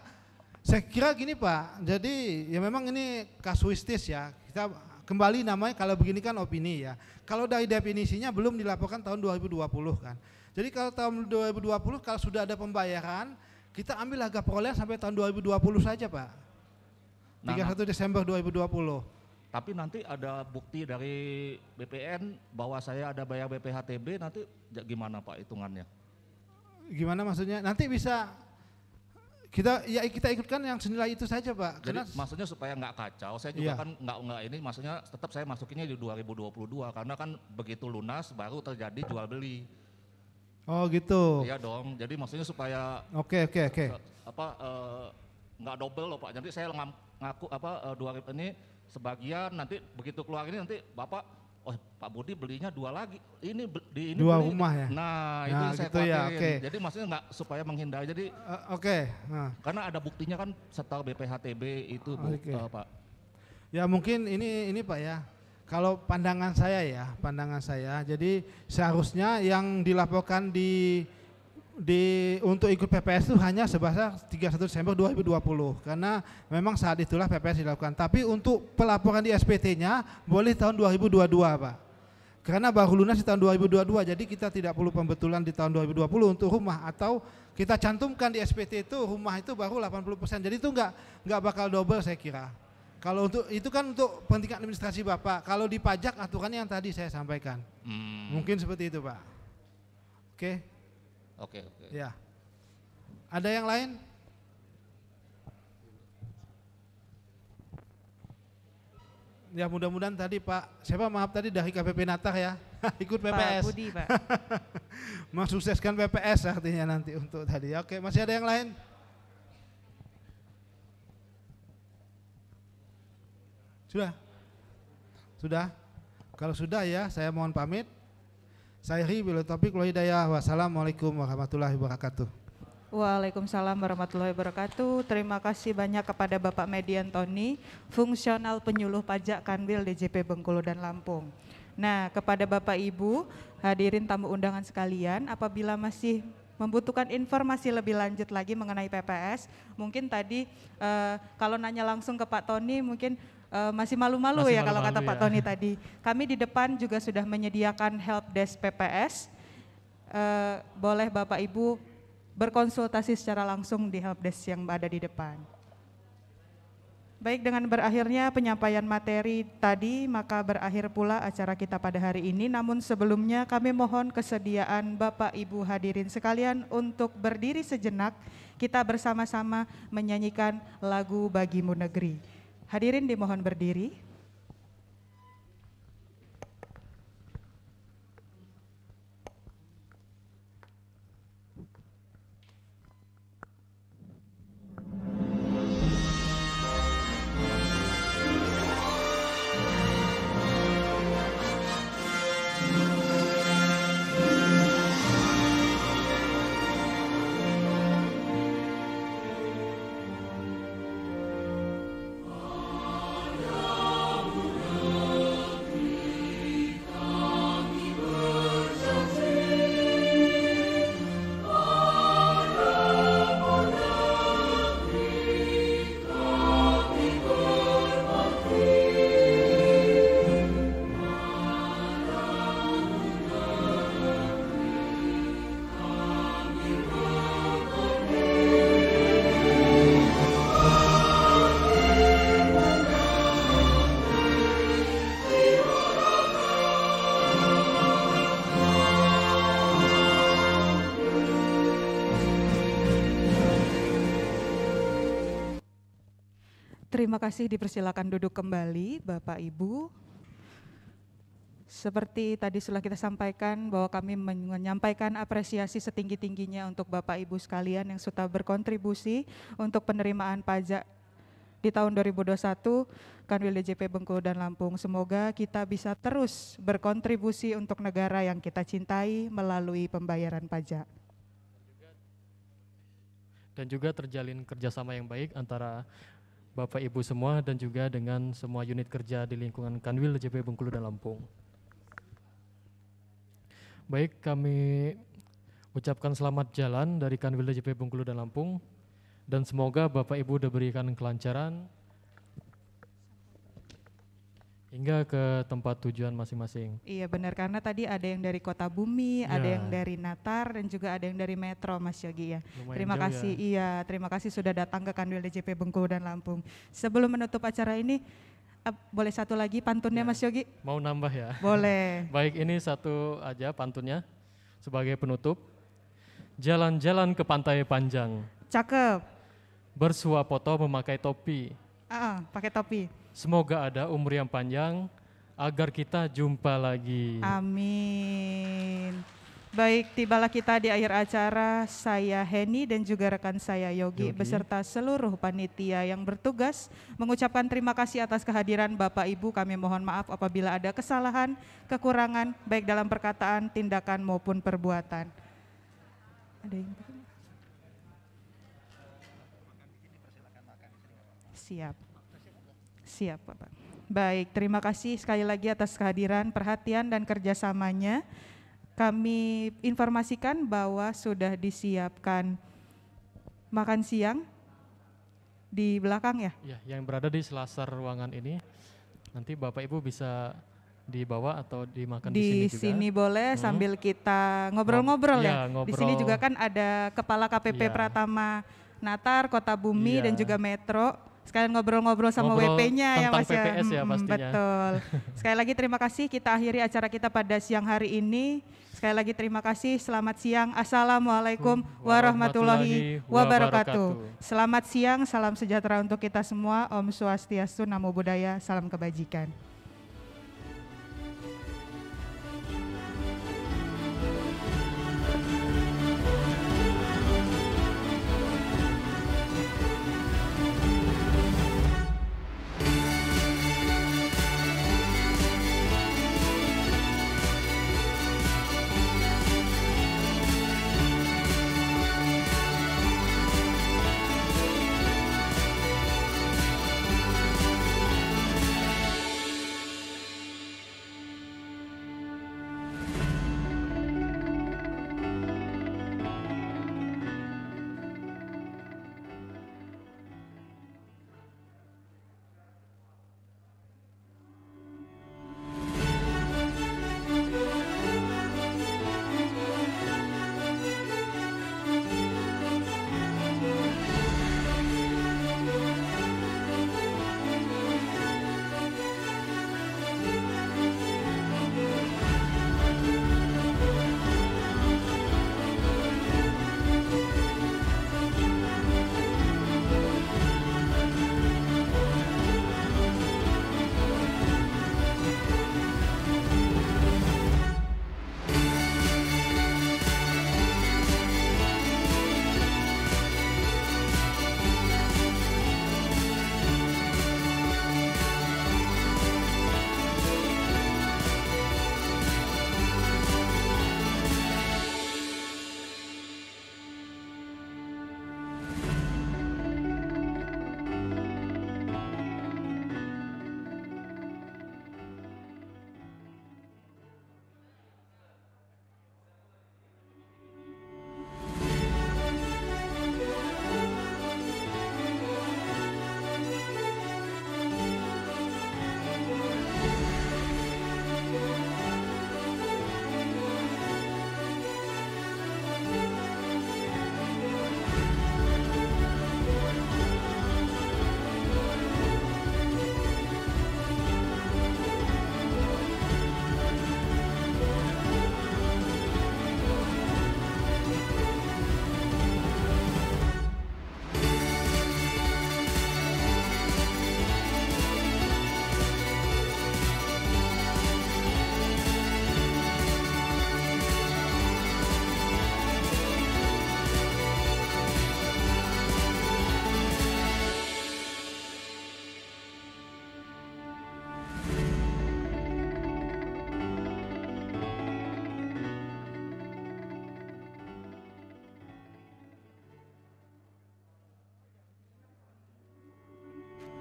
saya kira gini Pak. Jadi ya memang ini kasuistis ya. Kita kembali namanya kalau begini kan opini ya. Kalau dari definisinya belum dilaporkan tahun 2020 kan. Jadi kalau tahun 2020 kalau sudah ada pembayaran, kita ambil harga perolehan sampai tahun 2020 saja Pak. 31 Desember 2020. Tapi nanti ada bukti dari BPN bahwa saya ada bayar BPHTB, nanti gimana Pak hitungannya? Gimana maksudnya? Nanti bisa kita ikutkan yang senilai itu saja Pak. Jadi Karena maksudnya supaya nggak kacau, saya juga Iya. kan nggak ini, maksudnya tetap saya masukinnya di 2022 karena kan begitu lunas baru terjadi jual beli. oh gitu. Iya dong. Jadi maksudnya supaya Oke. nggak double loh Pak. Jadi saya ngaku 2000 ini sebagian, nanti begitu keluar ini nanti Bapak, oh Pak Budi belinya 2 lagi. Ini ini Dua beli. rumah ya? Nah, itu Nah, yang saya gitu ya, khawatirin. oke. Jadi maksudnya nggak supaya menghindari. Jadi Oke. Nah. karena ada buktinya kan setor BPHTB itu Bu, Oke. Pak. Ya mungkin ini Pak ya. Kalau pandangan saya, jadi seharusnya yang dilaporkan untuk ikut PPS itu hanya sebesar 31 Desember 2020 karena memang saat itulah PPS dilakukan. Tapi untuk pelaporan di SPT-nya boleh tahun 2022 Pak. Karena baru lunas di tahun 2022, jadi kita tidak perlu pembetulan di tahun 2020 untuk rumah, atau kita cantumkan di SPT itu rumah itu baru 80%. Jadi itu nggak bakal double saya kira. Kalau untuk itu kan untuk pentingkan administrasi Bapak. Kalau di pajak aturannya yang tadi saya sampaikan. Mungkin seperti itu Pak. Oke. Oke. Ya. Ada yang lain? Ya mudah-mudahan tadi Pak, siapa maaf tadi dari KPP Natar ya, ikut PPS. Pak Budi Pak. Mensukseskan PPS artinya nanti untuk tadi. Oke, masih ada yang lain? Sudah? Kalau sudah ya, saya mohon pamit. Saya Billahi Taufiq wal Hidayah. Wassalamualaikum warahmatullahi wabarakatuh. Waalaikumsalam warahmatullahi wabarakatuh. Terima kasih banyak kepada Bapak Median Tony, Fungsional Penyuluh Pajak Kanwil DJP Bengkulu dan Lampung. Nah, kepada Bapak Ibu, hadirin tamu undangan sekalian, apabila masih membutuhkan informasi lebih lanjut lagi mengenai PPS, mungkin tadi kalau nanya langsung ke Pak Tony mungkin masih malu-malu ya kalau kata Pak Tony tadi. Kami di depan juga sudah menyediakan helpdesk PPS. Boleh Bapak Ibu berkonsultasi secara langsung di helpdesk yang ada di depan. Baik, dengan berakhirnya penyampaian materi tadi, maka berakhir pula acara kita pada hari ini. Namun sebelumnya kami mohon kesediaan Bapak Ibu hadirin sekalian untuk berdiri sejenak, kita bersama-sama menyanyikan lagu Bagimu Negeri. Hadirin dimohon berdiri. Ada Terima kasih, dipersilakan duduk kembali Bapak Ibu. Seperti tadi sudah kita sampaikan bahwa kami menyampaikan apresiasi setinggi-tingginya untuk Bapak Ibu sekalian yang sudah berkontribusi untuk penerimaan pajak di tahun 2021 Kanwil DJP Bengkulu dan Lampung. Semoga kita bisa terus berkontribusi untuk negara yang kita cintai melalui pembayaran pajak. Dan juga terjalin kerjasama yang baik antara Bapak Ibu semua dan juga dengan semua unit kerja di lingkungan Kanwil DJP Bengkulu dan Lampung. Baik, kami ucapkan selamat jalan dari Kanwil DJP Bengkulu dan Lampung dan semoga Bapak Ibu diberikan kelancaran hingga ke tempat tujuan masing-masing. Iya benar, karena tadi ada yang dari Kota Bumi, ada yang dari Natar, dan juga ada yang dari Metro, Mas Yogi ya. Lumayan Terima jauh kasih, iya terima kasih sudah datang ke Kanwil DJP Bengkulu dan Lampung. Sebelum menutup acara ini, boleh satu lagi pantunnya Mas Yogi? Mau nambah ya? Boleh. Baik, ini satu aja pantunnya sebagai penutup. Jalan-jalan ke pantai panjang. Cakep. Bersuah foto memakai topi. Pakai topi. Semoga ada umur yang panjang agar kita jumpa lagi. Amin. Baik, tibalah kita di akhir acara. Saya Heni dan juga rekan saya Yogi beserta seluruh panitia yang bertugas mengucapkan terima kasih atas kehadiran Bapak Ibu. Kami mohon maaf apabila ada kesalahan, kekurangan baik dalam perkataan, tindakan maupun perbuatan. Ada yang siap. Siap, Bapak. Baik, terima kasih sekali lagi atas kehadiran, perhatian, dan kerjasamanya. Kami informasikan bahwa sudah disiapkan makan siang di belakang ya? Ya, yang berada di selasar ruangan ini, nanti Bapak Ibu bisa dibawa atau dimakan di sini juga. Di sini boleh sambil kita ngobrol-ngobrol ya. Ngobrol. Di sini juga kan ada Kepala KPP Pratama Natar, Kota Bumi, dan juga Metro. Sekalian ngobrol-ngobrol sama WP-nya ya Mas ya. PPS ya pastinya. Betul. Sekali lagi terima kasih, kita akhiri acara kita pada siang hari ini. Sekali lagi terima kasih, selamat siang. Assalamualaikum warahmatullahi wabarakatuh. Selamat siang, salam sejahtera untuk kita semua. Om Swastiastu, Namo Buddhaya, salam kebajikan.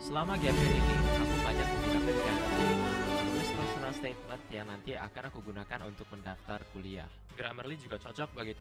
Selama gap year ini, aku banyak menggunakan Grammarly untuk menulis personal statement yang nanti akan aku gunakan untuk mendaftar kuliah. Grammarly juga cocok bagi